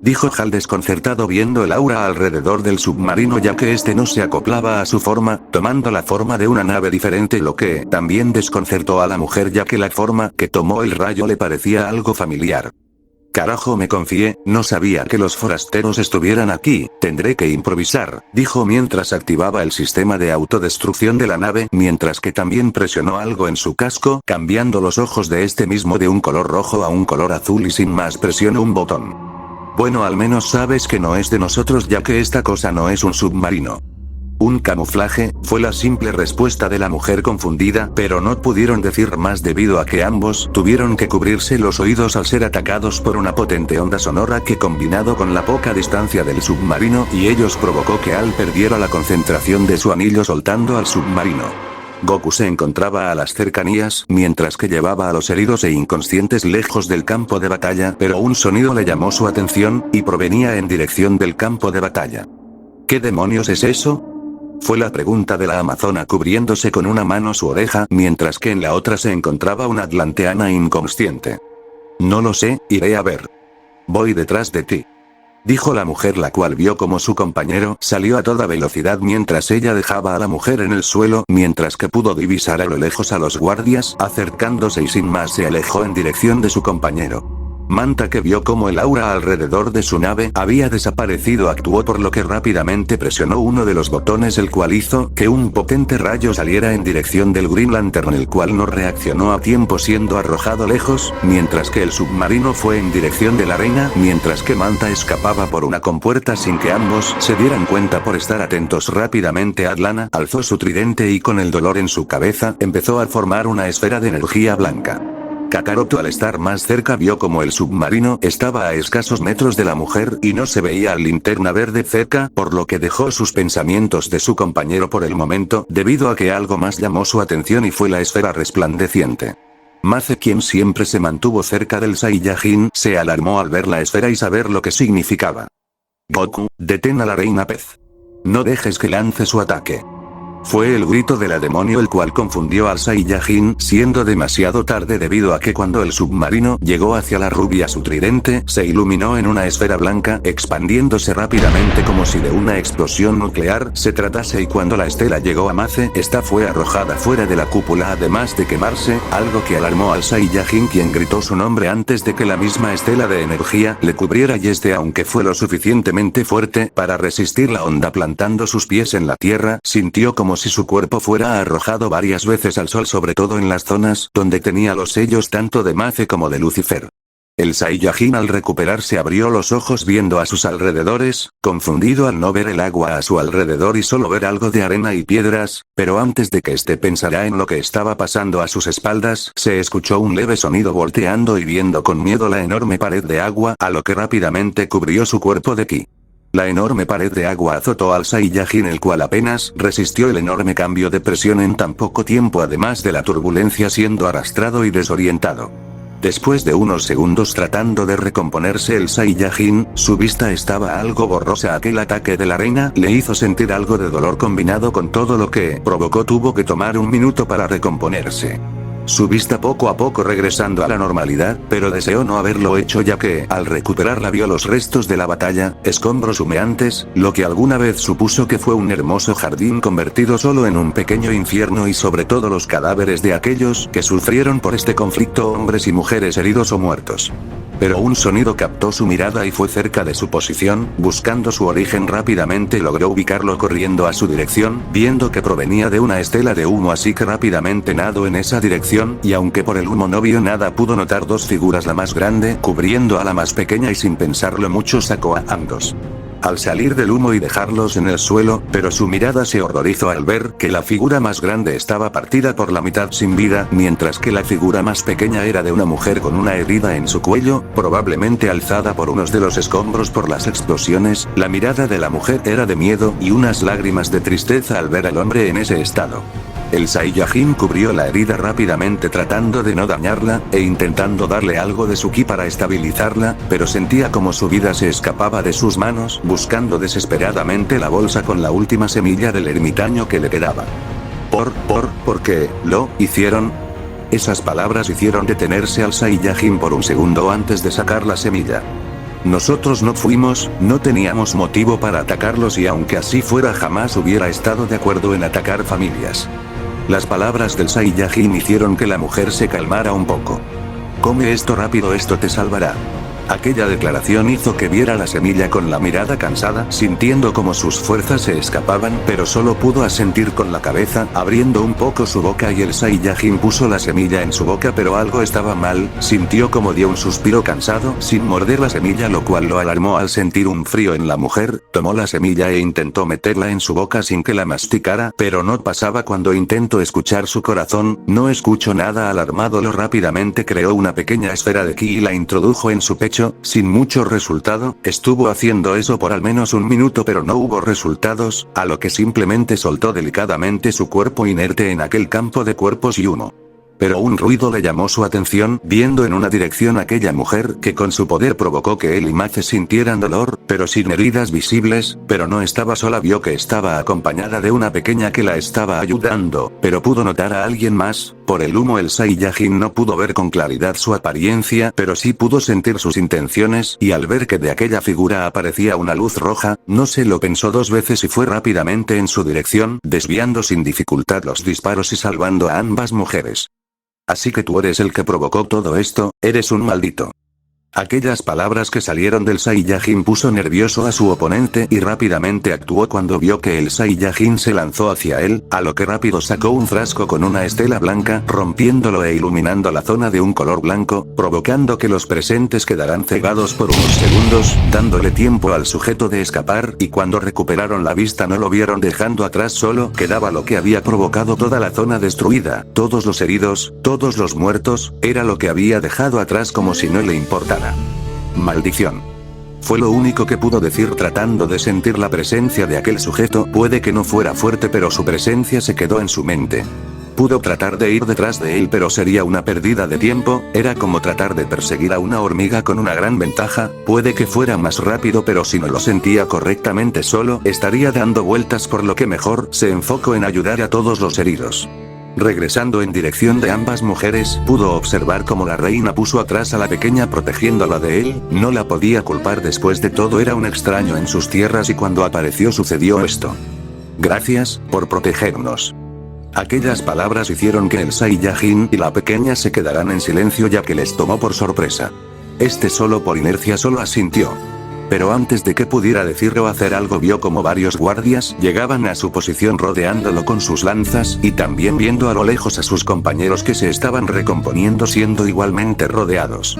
Dijo Hal desconcertado viendo el aura alrededor del submarino, ya que no se acoplaba a su forma, tomando la forma de una nave diferente, lo que también desconcertó a la mujer, ya que la forma que tomó el rayo le parecía algo familiar. Carajo, me confié, no sabía que los forasteros estuvieran aquí, tendré que improvisar, dijo mientras activaba el sistema de autodestrucción de la nave, mientras que también presionó algo en su casco, cambiando los ojos de mismo de un color rojo a un color azul, y sin más presionó un botón. Bueno, al menos sabes que no es de nosotros, ya que esta cosa no es un submarino. Un camuflaje, fue la simple respuesta de la mujer confundida, pero no pudieron decir más debido a que ambos tuvieron que cubrirse los oídos al ser atacados por una potente onda sonora que combinado con la poca distancia del submarino y ellos provocó que Al perdiera la concentración de su anillo soltando al submarino. Goku se encontraba a las cercanías, mientras que llevaba a los heridos e inconscientes lejos del campo de batalla, pero un sonido le llamó su atención, y provenía en dirección del campo de batalla. ¿Qué demonios es eso? Fue la pregunta de la amazona cubriéndose con una mano su oreja, mientras que en la otra se encontraba una atlanteana inconsciente. No lo sé, iré a ver. Voy detrás de ti. Dijo la mujer, la cual vio como su compañero salió a toda velocidad mientras ella dejaba a la mujer en el suelo, mientras que pudo divisar a lo lejos a los guardias acercándose y sin más se alejó en dirección de su compañero. Manta, que vio como el aura alrededor de su nave había desaparecido, actuó por lo que rápidamente presionó uno de los botones, el cual hizo que un potente rayo saliera en dirección del Green Lantern, el cual no reaccionó a tiempo siendo arrojado lejos, mientras que el submarino fue en dirección de la reina, mientras que Manta escapaba por una compuerta sin que ambos se dieran cuenta por estar atentos. Rápidamente Atlana alzó su tridente y con el dolor en su cabeza empezó a formar una esfera de energía blanca. Kakaroto, al estar más cerca, vio como el submarino estaba a escasos metros de la mujer y no se veía a Linterna Verde cerca, por lo que dejó sus pensamientos de su compañero por el momento, debido a que algo más llamó su atención y fue la esfera resplandeciente. Mace, quien siempre se mantuvo cerca del Saiyajin, se alarmó al ver la esfera y saber lo que significaba. Goku, detén a la reina pez. No dejes que lance su ataque. Fue el grito de la demonio, el cual confundió al Saiyajin, siendo demasiado tarde debido a que cuando el submarino llegó hacia la rubia su tridente se iluminó en una esfera blanca, expandiéndose rápidamente como si de una explosión nuclear se tratase, y cuando la estela llegó a Mace, esta fue arrojada fuera de la cúpula además de quemarse, algo que alarmó al Saiyajin, quien gritó su nombre antes de que la misma estela de energía le cubriera, y aunque fue lo suficientemente fuerte para resistir la onda plantando sus pies en la tierra, sintió como si su cuerpo fuera arrojado varias veces al sol, sobre todo en las zonas donde tenía los sellos tanto de Mace como de Lucifer. El Saiyajin, al recuperarse, abrió los ojos viendo a sus alrededores, confundido al no ver el agua a su alrededor y solo ver algo de arena y piedras, pero antes de que este pensara en lo que estaba pasando a sus espaldas, se escuchó un leve sonido. Volteando y viendo con miedo la enorme pared de agua, a lo que rápidamente cubrió su cuerpo de ki. La enorme pared de agua azotó al Saiyajin, el cual apenas resistió el enorme cambio de presión en tan poco tiempo, además de la turbulencia, siendo arrastrado y desorientado. Después de unos segundos tratando de recomponerse el Saiyajin, su vista estaba algo borrosa. Aquel ataque de la reina le hizo sentir algo de dolor combinado con todo lo que provocó. Tuvo que tomar un minuto para recomponerse. Su vista poco a poco regresando a la normalidad, pero deseó no haberlo hecho, ya que, al recuperarla, vio los restos de la batalla, escombros humeantes, lo que alguna vez supuso que fue un hermoso jardín convertido solo en un pequeño infierno, y sobre todo los cadáveres de aquellos que sufrieron por este conflicto, hombres y mujeres heridos o muertos. Pero un sonido captó su mirada y fue cerca de su posición, buscando su origen. Rápidamente logró ubicarlo corriendo a su dirección, viendo que provenía de una estela de humo, así que rápidamente nadó en esa dirección, y aunque por el humo no vio nada, pudo notar dos figuras, la más grande cubriendo a la más pequeña, y sin pensarlo mucho sacó a ambos al salir del humo y dejarlos en el suelo, pero su mirada se horrorizó al ver que la figura más grande estaba partida por la mitad sin vida, mientras que la figura más pequeña era de una mujer con una herida en su cuello, probablemente alzada por unos de los escombros por las explosiones. La mirada de la mujer era de miedo y unas lágrimas de tristeza al ver al hombre en ese estado. El Saiyajin cubrió la herida rápidamente tratando de no dañarla, e intentando darle algo de su ki para estabilizarla, pero sentía como su vida se escapaba de sus manos, buscando desesperadamente la bolsa con la última semilla del ermitaño que le quedaba. ¿Por qué lo hicieron? Esas palabras hicieron detenerse al Saiyajin por un segundo antes de sacar la semilla. Nosotros no fuimos, no teníamos motivo para atacarlos, y aunque así fuera jamás hubiera estado de acuerdo en atacar familias. Las palabras del Saiyajin hicieron que la mujer se calmara un poco. Come esto rápido, esto te salvará. Aquella declaración hizo que viera la semilla con la mirada cansada, sintiendo como sus fuerzas se escapaban, pero solo pudo asentir con la cabeza, abriendo un poco su boca, y el Saiyajin puso la semilla en su boca, pero algo estaba mal. Sintió como dio un suspiro cansado, sin morder la semilla, lo cual lo alarmó. Al sentir un frío en la mujer, tomó la semilla e intentó meterla en su boca sin que la masticara, pero no pasaba. Cuando intentó escuchar su corazón, no escuchó nada. Alarmado, lo rápidamente creó una pequeña esfera de ki y la introdujo en su pecho, sin mucho resultado. Estuvo haciendo eso por al menos un minuto, pero no hubo resultados, a lo que simplemente soltó delicadamente su cuerpo inerte en aquel campo de cuerpos y humo. Pero un ruido le llamó su atención, viendo en una dirección aquella mujer que con su poder provocó que él y Mace sintieran dolor, pero sin heridas visibles. Pero no estaba sola, vio que estaba acompañada de una pequeña que la estaba ayudando, pero pudo notar a alguien más. Por el humo el Saiyajin no pudo ver con claridad su apariencia, pero sí pudo sentir sus intenciones, y al ver que de aquella figura aparecía una luz roja, no se lo pensó dos veces y fue rápidamente en su dirección, desviando sin dificultad los disparos y salvando a ambas mujeres. Así que tú eres el que provocó todo esto, eres un maldito. Aquellas palabras que salieron del Saiyajin puso nervioso a su oponente y rápidamente actuó cuando vio que el Saiyajin se lanzó hacia él, a lo que rápido sacó un frasco con una estela blanca, rompiéndolo e iluminando la zona de un color blanco, provocando que los presentes quedaran cegados por unos segundos, dándole tiempo al sujeto de escapar, y cuando recuperaron la vista no lo vieron, dejando atrás solo quedaba lo que había provocado toda la zona destruida, todos los heridos, todos los muertos, era lo que había dejado atrás como si no le importara. Maldición. Fue lo único que pudo decir tratando de sentir la presencia de aquel sujeto. Puede que no fuera fuerte, pero su presencia se quedó en su mente. Pudo tratar de ir detrás de él, pero sería una pérdida de tiempo. Era como tratar de perseguir a una hormiga con una gran ventaja. Puede que fuera más rápido, pero si no lo sentía correctamente solo estaría dando vueltas, por lo que mejor se enfocó en ayudar a todos los heridos. Regresando en dirección de ambas mujeres, pudo observar cómo la reina puso atrás a la pequeña protegiéndola de él. No la podía culpar, después de todo era un extraño en sus tierras y cuando apareció sucedió esto. Gracias por protegernos. Aquellas palabras hicieron que el Saiyajin y la pequeña se quedaran en silencio, ya que les tomó por sorpresa. Este solo por inercia solo asintió. Pero antes de que pudiera decir o hacer algo, vio como varios guardias llegaban a su posición rodeándolo con sus lanzas, y también viendo a lo lejos a sus compañeros que se estaban recomponiendo siendo igualmente rodeados.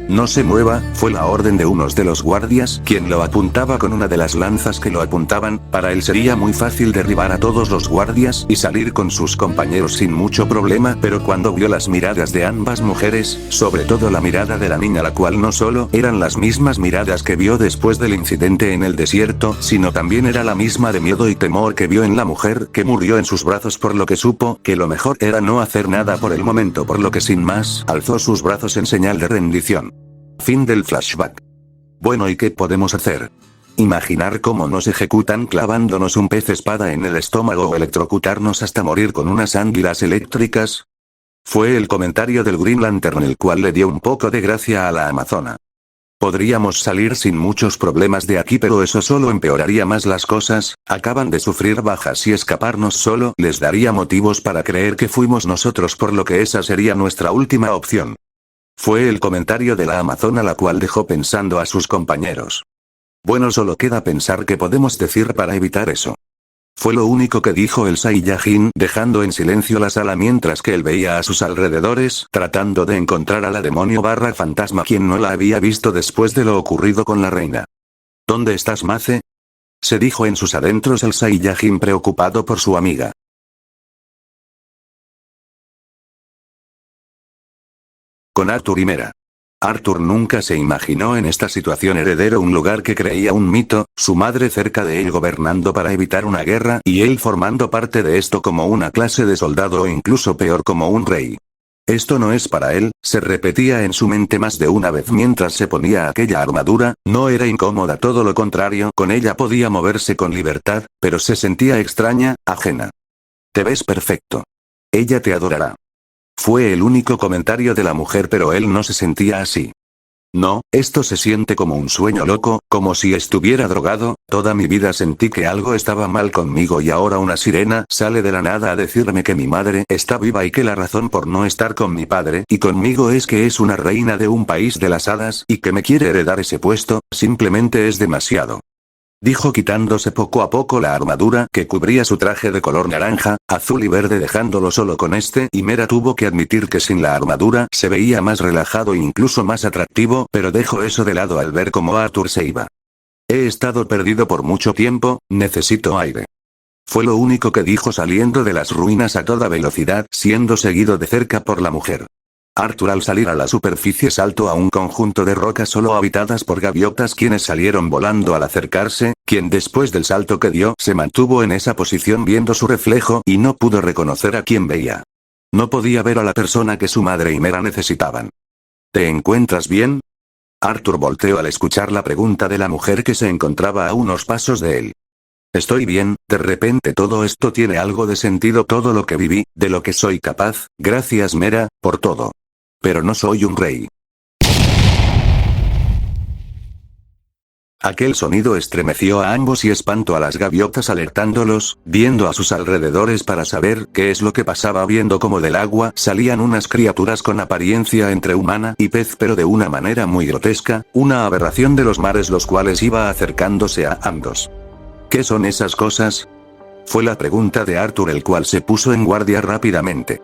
No se mueva, fue la orden de unos de los guardias, quien lo apuntaba con una de las lanzas que lo apuntaban. Para él sería muy fácil derribar a todos los guardias y salir con sus compañeros sin mucho problema, pero cuando vio las miradas de ambas mujeres, sobre todo la mirada de la niña, la cual no solo eran las mismas miradas que vio después del incidente en el desierto, sino también era la misma de miedo y temor que vio en la mujer que murió en sus brazos, por lo que supo que lo mejor era no hacer nada por el momento, por lo que sin más, alzó sus brazos en señal de rendición. Fin del flashback. Bueno, ¿y qué podemos hacer? ¿Imaginar cómo nos ejecutan clavándonos un pez espada en el estómago o electrocutarnos hasta morir con unas anguilas eléctricas? Fue el comentario del Green Lantern, el cual le dio un poco de gracia a la amazona. Podríamos salir sin muchos problemas de aquí, pero eso solo empeoraría más las cosas. Acaban de sufrir bajas y escaparnos solo les daría motivos para creer que fuimos nosotros, por lo que esa sería nuestra última opción. Fue el comentario de la amazona, la cual dejó pensando a sus compañeros. Bueno, solo queda pensar qué podemos decir para evitar eso. Fue lo único que dijo el Saiyajin, dejando en silencio la sala mientras que él veía a sus alrededores, tratando de encontrar a la demonio / fantasma, quien no la había visto después de lo ocurrido con la reina. ¿Dónde estás, Mace? Se dijo en sus adentros el Saiyajin, preocupado por su amiga. Con Arthur y Mera. Arthur nunca se imaginó en esta situación, heredero un lugar que creía un mito, su madre cerca de él gobernando para evitar una guerra, y él formando parte de esto como una clase de soldado o incluso peor como un rey. Esto no es para él, se repetía en su mente más de una vez mientras se ponía aquella armadura. No era incómoda, todo lo contrario, con ella podía moverse con libertad, pero se sentía extraña, ajena. Te ves perfecto. Ella te adorará. Fue el único comentario de la mujer, pero él no se sentía así. No, esto se siente como un sueño loco, como si estuviera drogado. Toda mi vida sentí que algo estaba mal conmigo y ahora una sirena sale de la nada a decirme que mi madre está viva y que la razón por no estar con mi padre y conmigo es que es una reina de un país de las hadas y que me quiere heredar ese puesto. Simplemente es demasiado. Dijo quitándose poco a poco la armadura que cubría su traje de color naranja, azul y verde dejándolo solo con este y Mera tuvo que admitir que sin la armadura se veía más relajado e incluso más atractivo, pero dejó eso de lado al ver cómo Arthur se iba. He estado perdido por mucho tiempo, necesito aire. Fue lo único que dijo saliendo de las ruinas a toda velocidad, siendo seguido de cerca por la mujer. Arthur al salir a la superficie saltó a un conjunto de rocas solo habitadas por gaviotas quienes salieron volando al acercarse, quien después del salto que dio se mantuvo en esa posición viendo su reflejo y no pudo reconocer a quien veía. No podía ver a la persona que su madre y Mera necesitaban. ¿Te encuentras bien? Arthur volteó al escuchar la pregunta de la mujer que se encontraba a unos pasos de él. Estoy bien, de repente todo esto tiene algo de sentido, todo lo que viví, de lo que soy capaz, gracias Mera, por todo. Pero no soy un rey. Aquel sonido estremeció a ambos y espantó a las gaviotas alertándolos, viendo a sus alrededores para saber qué es lo que pasaba viendo como del agua salían unas criaturas con apariencia entre humana y pez pero de una manera muy grotesca, una aberración de los mares los cuales iba acercándose a ambos. ¿Qué son esas cosas? Fue la pregunta de Arthur el cual se puso en guardia rápidamente.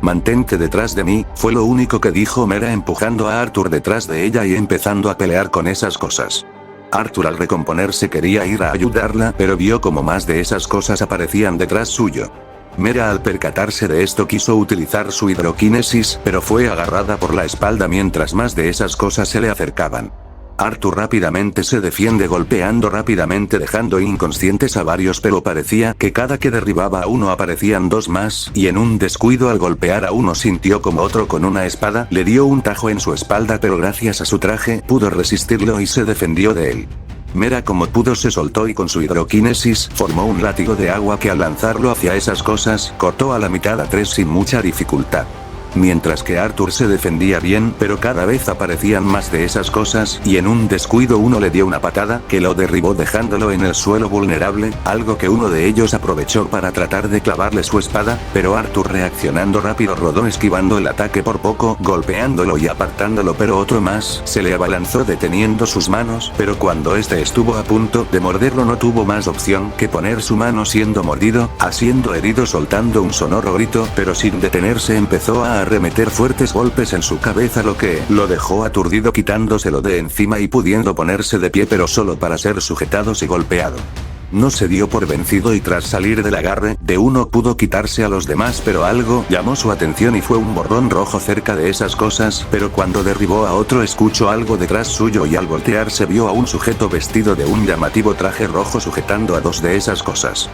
Mantente detrás de mí, fue lo único que dijo Mera empujando a Arthur detrás de ella y empezando a pelear con esas cosas. Arthur al recomponerse quería ir a ayudarla pero vio como más de esas cosas aparecían detrás suyo. Mera al percatarse de esto quiso utilizar su hidroquinesis pero fue agarrada por la espalda mientras más de esas cosas se le acercaban. Arthur rápidamente se defiende golpeando rápidamente dejando inconscientes a varios pero parecía que cada que derribaba a uno aparecían dos más y en un descuido al golpear a uno sintió como otro con una espada le dio un tajo en su espalda pero gracias a su traje pudo resistirlo y se defendió de él. Mera como pudo se soltó y con su hidroquinesis formó un látigo de agua que al lanzarlo hacia esas cosas cortó a la mitad a tres sin mucha dificultad. Mientras que Arthur se defendía bien pero cada vez aparecían más de esas cosas y en un descuido uno le dio una patada que lo derribó dejándolo en el suelo vulnerable, algo que uno de ellos aprovechó para tratar de clavarle su espada, pero Arthur reaccionando rápido rodó esquivando el ataque por poco, golpeándolo y apartándolo pero otro más se le abalanzó deteniendo sus manos, pero cuando este estuvo a punto de morderlo no tuvo más opción que poner su mano siendo mordido, haciendo herido soltando un sonoro grito pero sin detenerse empezó a arremeter fuertes golpes en su cabeza lo que lo dejó aturdido quitándoselo de encima y pudiendo ponerse de pie pero solo para ser sujetados y golpeado. No se dio por vencido y tras salir del agarre de uno pudo quitarse a los demás pero algo llamó su atención y fue un borrón rojo cerca de esas cosas pero cuando derribó a otro escuchó algo detrás suyo y al voltear se vio a un sujeto vestido de un llamativo traje rojo sujetando a dos de esas cosas.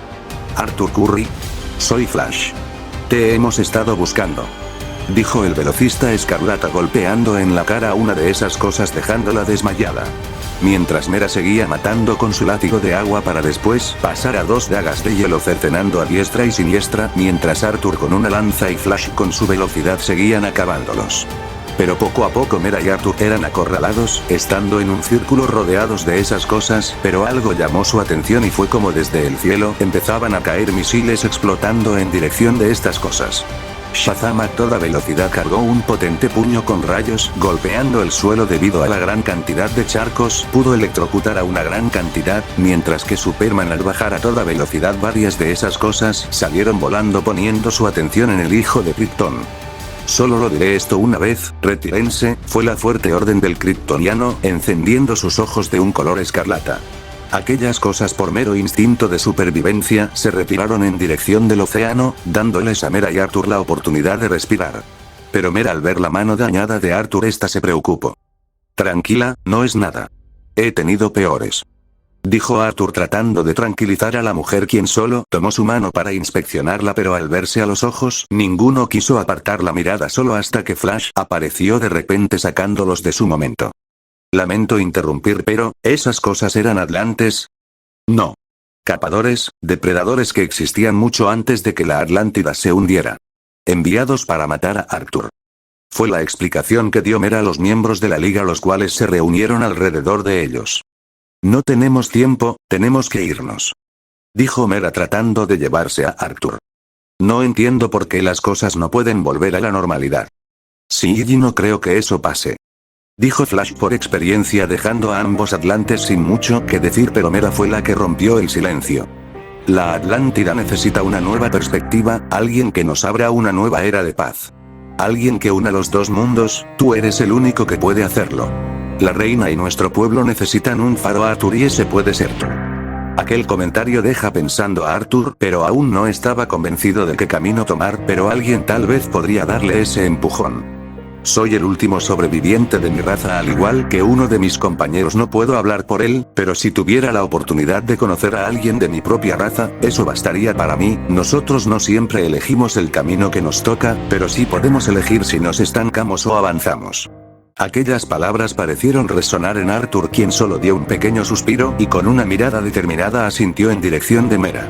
Arthur Curry. Soy Flash. Te hemos estado buscando. Dijo el velocista escarlata golpeando en la cara a una de esas cosas dejándola desmayada. Mientras Mera seguía matando con su látigo de agua para después pasar a dos dagas de hielo cercenando a diestra y siniestra mientras Arthur con una lanza y Flash con su velocidad seguían acabándolos. Pero poco a poco Mera y Arthur eran acorralados, estando en un círculo rodeados de esas cosas, pero algo llamó su atención y fue como desde el cielo empezaban a caer misiles explotando en dirección de estas cosas. Shazam a toda velocidad cargó un potente puño con rayos, golpeando el suelo debido a la gran cantidad de charcos, pudo electrocutar a una gran cantidad, mientras que Superman al bajar a toda velocidad varias de esas cosas salieron volando poniendo su atención en el hijo de Krypton. Solo lo diré esto una vez, retírense, fue la fuerte orden del kryptoniano, encendiendo sus ojos de un color escarlata. Aquellas cosas por mero instinto de supervivencia se retiraron en dirección del océano, dándoles a Mera y Arthur la oportunidad de respirar. Pero Mera al ver la mano dañada de Arthur esta se preocupó. Tranquila, no es nada. He tenido peores. Dijo Arthur tratando de tranquilizar a la mujer quien solo tomó su mano para inspeccionarla pero al verse a los ojos ninguno quiso apartar la mirada solo hasta que Flash apareció de repente sacándolos de su momento. Lamento interrumpir pero, ¿esas cosas eran atlantes? No. Capadores, depredadores que existían mucho antes de que la Atlántida se hundiera. Enviados para matar a Arthur. Fue la explicación que dio Mera a los miembros de la liga, los cuales se reunieron alrededor de ellos. No tenemos tiempo, tenemos que irnos, dijo Mera tratando de llevarse a Arthur. No entiendo por qué las cosas no pueden volver a la normalidad. Sí, y no creo que eso pase, dijo Flash por experiencia, dejando a ambos atlantes sin mucho que decir, pero Mera fue la que rompió el silencio. La Atlántida necesita una nueva perspectiva, alguien que nos abra una nueva era de paz. Alguien que una los dos mundos, tú eres el único que puede hacerlo. La reina y nuestro pueblo necesitan un faro, Arthur, y ese puede ser tú. Aquel comentario deja pensando a Arthur, pero aún no estaba convencido de qué camino tomar, pero alguien tal vez podría darle ese empujón. Soy el último sobreviviente de mi raza, al igual que uno de mis compañeros. No puedo hablar por él, pero si tuviera la oportunidad de conocer a alguien de mi propia raza, eso bastaría para mí. Nosotros no siempre elegimos el camino que nos toca, pero sí podemos elegir si nos estancamos o avanzamos. Aquellas palabras parecieron resonar en Arthur, quien solo dio un pequeño suspiro, y con una mirada determinada asintió en dirección de Mera.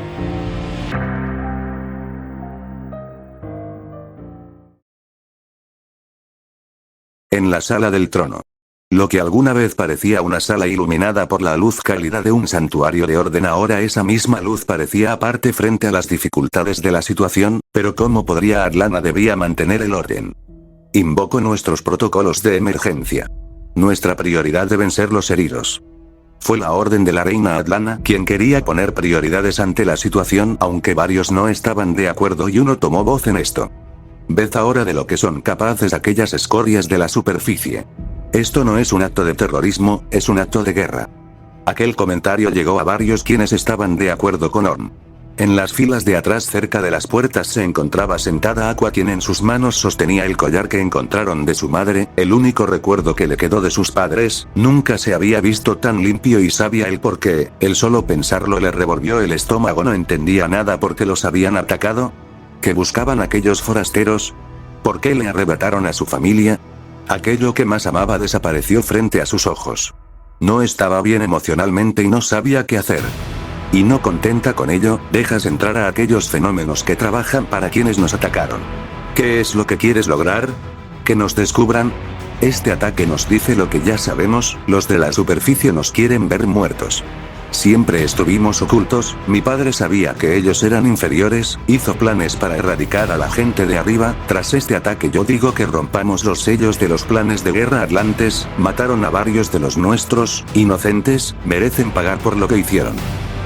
En la sala del trono. Lo que alguna vez parecía una sala iluminada por la luz cálida de un santuario de orden, ahora esa misma luz parecía aparte frente a las dificultades de la situación, pero ¿cómo podría Atlana? Debía mantener el orden. Invoco nuestros protocolos de emergencia. Nuestra prioridad deben ser los heridos. Fue la orden de la reina Atlana, quien quería poner prioridades ante la situación, aunque varios no estaban de acuerdo y uno tomó voz en esto. Ved ahora de lo que son capaces aquellas escorias de la superficie. Esto no es un acto de terrorismo, es un acto de guerra. Aquel comentario llegó a varios quienes estaban de acuerdo con Orm. En las filas de atrás, cerca de las puertas, se encontraba sentada Aqua, quien en sus manos sostenía el collar que encontraron de su madre, el único recuerdo que le quedó de sus padres. Nunca se había visto tan limpio y sabía el por qué. El solo pensarlo le revolvió el estómago. No entendía nada. ¿Por qué los habían atacado? ¿Qué buscaban aquellos forasteros? ¿Por qué le arrebataron a su familia? Aquello que más amaba desapareció frente a sus ojos. No estaba bien emocionalmente y no sabía qué hacer. Y no contenta con ello, dejas entrar a aquellos fenómenos que trabajan para quienes nos atacaron. ¿Qué es lo que quieres lograr? ¿Que nos descubran? Este ataque nos dice lo que ya sabemos, los de la superficie nos quieren ver muertos. Siempre estuvimos ocultos, mi padre sabía que ellos eran inferiores, hizo planes para erradicar a la gente de arriba. Tras este ataque yo digo que rompamos los sellos de los planes de guerra atlantes, mataron a varios de los nuestros, inocentes, merecen pagar por lo que hicieron.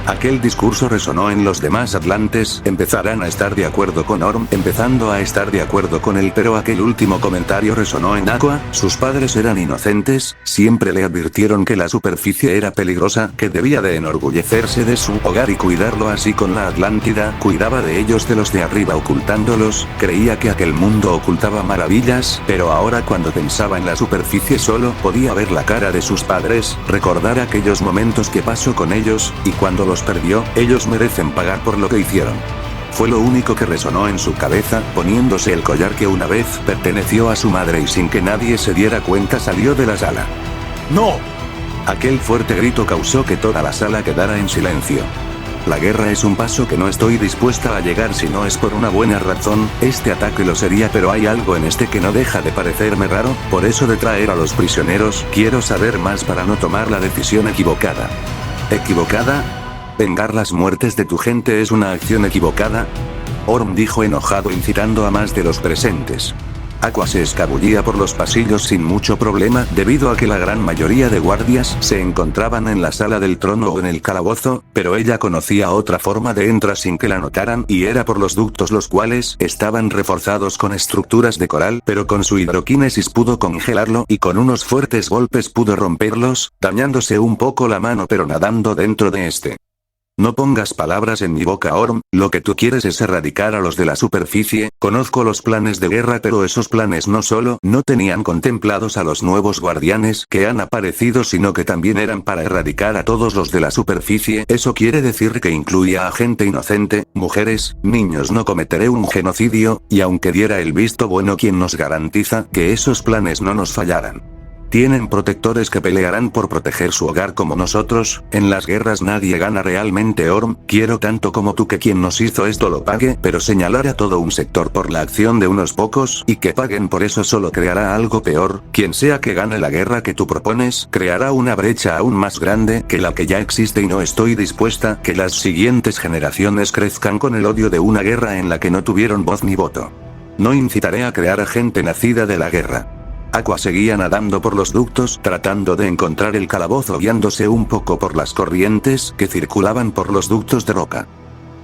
Aquel discurso resonó en los demás atlantes, empezarán a estar de acuerdo con Orm, empezando a estar de acuerdo con él, pero aquel último comentario resonó en Aqua. Sus padres eran inocentes, siempre le advirtieron que la superficie era peligrosa, que debía de enorgullecerse de su hogar y cuidarlo, así con la Atlántida, cuidaba de ellos, de los de arriba, ocultándolos. Creía que aquel mundo ocultaba maravillas, pero ahora cuando pensaba en la superficie solo podía ver la cara de sus padres, recordar aquellos momentos que pasó con ellos, y cuando los perdió. Ellos merecen pagar por lo que hicieron. Fue lo único que resonó en su cabeza, poniéndose el collar que una vez perteneció a su madre, y sin que nadie se diera cuenta salió de la sala. ¡No! Aquel fuerte grito causó que toda la sala quedara en silencio. La guerra es un paso que no estoy dispuesta a llegar si no es por una buena razón. Este ataque lo sería, pero hay algo en este que no deja de parecerme raro, por eso de traer a los prisioneros, quiero saber más para no tomar la decisión equivocada. ¿Equivocada? ¿Vengar las muertes de tu gente es una acción equivocada? Orm dijo enojado, incitando a más de los presentes. Aqua se escabullía por los pasillos sin mucho problema, debido a que la gran mayoría de guardias se encontraban en la sala del trono o en el calabozo, pero ella conocía otra forma de entrar sin que la notaran, y era por los ductos, los cuales estaban reforzados con estructuras de coral, pero con su hidroquinesis pudo congelarlo, y con unos fuertes golpes pudo romperlos, dañándose un poco la mano pero nadando dentro de este. No pongas palabras en mi boca, Orm, lo que tú quieres es erradicar a los de la superficie. Conozco los planes de guerra, pero esos planes no solo no tenían contemplados a los nuevos guardianes que han aparecido, sino que también eran para erradicar a todos los de la superficie. Eso quiere decir que incluía a gente inocente, mujeres, niños. No cometeré un genocidio, y aunque diera el visto bueno, ¿quién nos garantiza que esos planes no nos fallaran? Tienen protectores que pelearán por proteger su hogar como nosotros. En las guerras nadie gana realmente, Orm. Quiero tanto como tú que quien nos hizo esto lo pague, pero señalar a todo un sector por la acción de unos pocos y que paguen por eso solo creará algo peor. Quien sea que gane la guerra que tú propones, creará una brecha aún más grande que la que ya existe y no estoy dispuesta que las siguientes generaciones crezcan con el odio de una guerra en la que no tuvieron voz ni voto. No incitaré a crear a gente nacida de la guerra. Aqua seguía nadando por los ductos tratando de encontrar el calabozo, guiándose un poco por las corrientes que circulaban por los ductos de roca.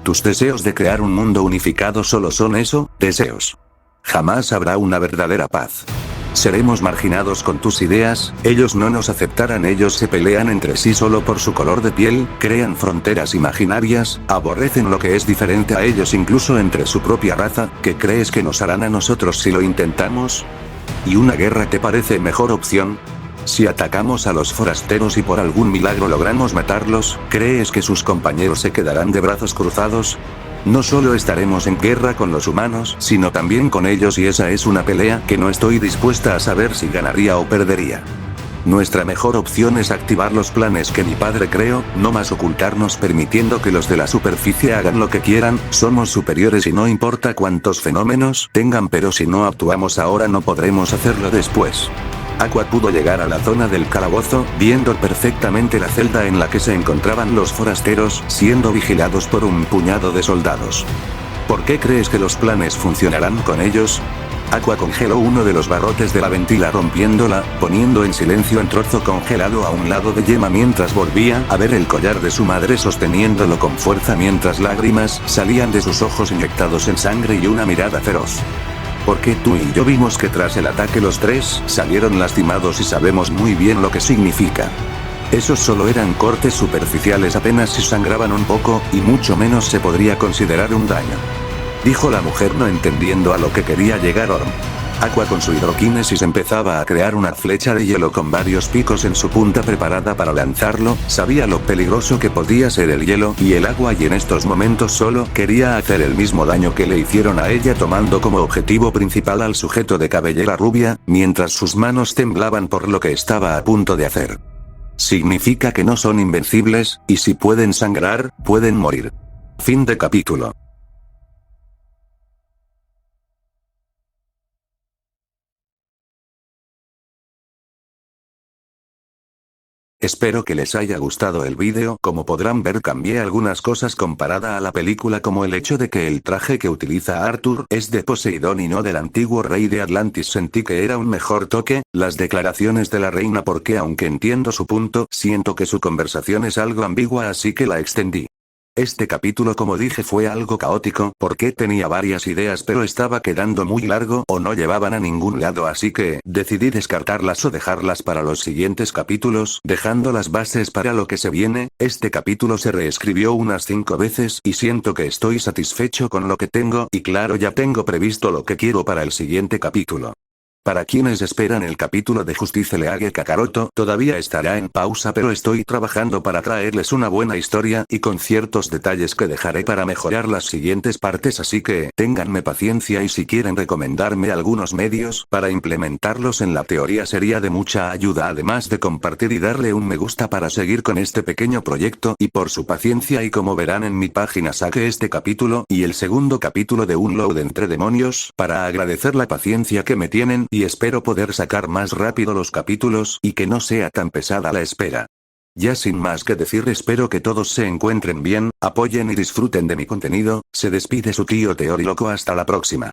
Tus deseos de crear un mundo unificado solo son eso, deseos. Jamás habrá una verdadera paz. Seremos marginados con tus ideas, ellos no nos aceptarán, ellos se pelean entre sí solo por su color de piel, crean fronteras imaginarias, aborrecen lo que es diferente a ellos incluso entre su propia raza. ¿Qué crees que nos harán a nosotros si lo intentamos? ¿Y una guerra te parece mejor opción? Si atacamos a los forasteros y por algún milagro logramos matarlos, ¿crees que sus compañeros se quedarán de brazos cruzados? No solo estaremos en guerra con los humanos, sino también con ellos, y esa es una pelea que no estoy dispuesta a saber si ganaría o perdería. Nuestra mejor opción es activar los planes que mi padre creó, no más ocultarnos permitiendo que los de la superficie hagan lo que quieran. Somos superiores y no importa cuántos fenómenos tengan, pero si no actuamos ahora no podremos hacerlo después. Aqua pudo llegar a la zona del calabozo, viendo perfectamente la celda en la que se encontraban los forasteros, siendo vigilados por un puñado de soldados. ¿Por qué crees que los planes funcionarán con ellos? Aqua congeló uno de los barrotes de la ventila rompiéndola, poniendo en silencio el trozo congelado a un lado de Yema mientras volvía a ver el collar de su madre sosteniéndolo con fuerza mientras lágrimas salían de sus ojos inyectados en sangre y una mirada feroz. Porque tú y yo vimos que tras el ataque los tres salieron lastimados y sabemos muy bien lo que significa. Esos solo eran cortes superficiales, apenas si sangraban un poco, y mucho menos se podría considerar un daño. Dijo la mujer no entendiendo a lo que quería llegar Orm. Aqua con su hidroquinesis empezaba a crear una flecha de hielo con varios picos en su punta preparada para lanzarlo. Sabía lo peligroso que podía ser el hielo y el agua, y en estos momentos solo quería hacer el mismo daño que le hicieron a ella, tomando como objetivo principal al sujeto de cabellera rubia, mientras sus manos temblaban por lo que estaba a punto de hacer. Significa que no son invencibles, y si pueden sangrar, pueden morir. Fin de capítulo. Espero que les haya gustado el vídeo. Como podrán ver, cambié algunas cosas comparada a la película, como el hecho de que el traje que utiliza Arthur es de Poseidón y no del antiguo rey de Atlantis. Sentí que era un mejor toque, las declaraciones de la reina, porque aunque entiendo su punto, siento que su conversación es algo ambigua, así que la extendí. Este capítulo, como dije, fue algo caótico, porque tenía varias ideas pero estaba quedando muy largo o no llevaban a ningún lado, así que decidí descartarlas o dejarlas para los siguientes capítulos, dejando las bases para lo que se viene. Este capítulo se reescribió unas 5 veces y siento que estoy satisfecho con lo que tengo, y claro, ya tengo previsto lo que quiero para el siguiente capítulo. Para quienes esperan el capítulo de Justice League Kakaroto, todavía estará en pausa, pero estoy trabajando para traerles una buena historia y con ciertos detalles que dejaré para mejorar las siguientes partes, así que ténganme paciencia, y si quieren recomendarme algunos medios para implementarlos en la teoría sería de mucha ayuda, además de compartir y darle un me gusta para seguir con este pequeño proyecto, y por su paciencia. Y como verán en mi página, saqué este capítulo y el segundo capítulo de Unload entre demonios para agradecer la paciencia que me tienen, y espero poder sacar más rápido los capítulos y que no sea tan pesada la espera. Ya sin más que decir, espero que todos se encuentren bien, apoyen y disfruten de mi contenido. Se despide su tío Teoriloco, hasta la próxima.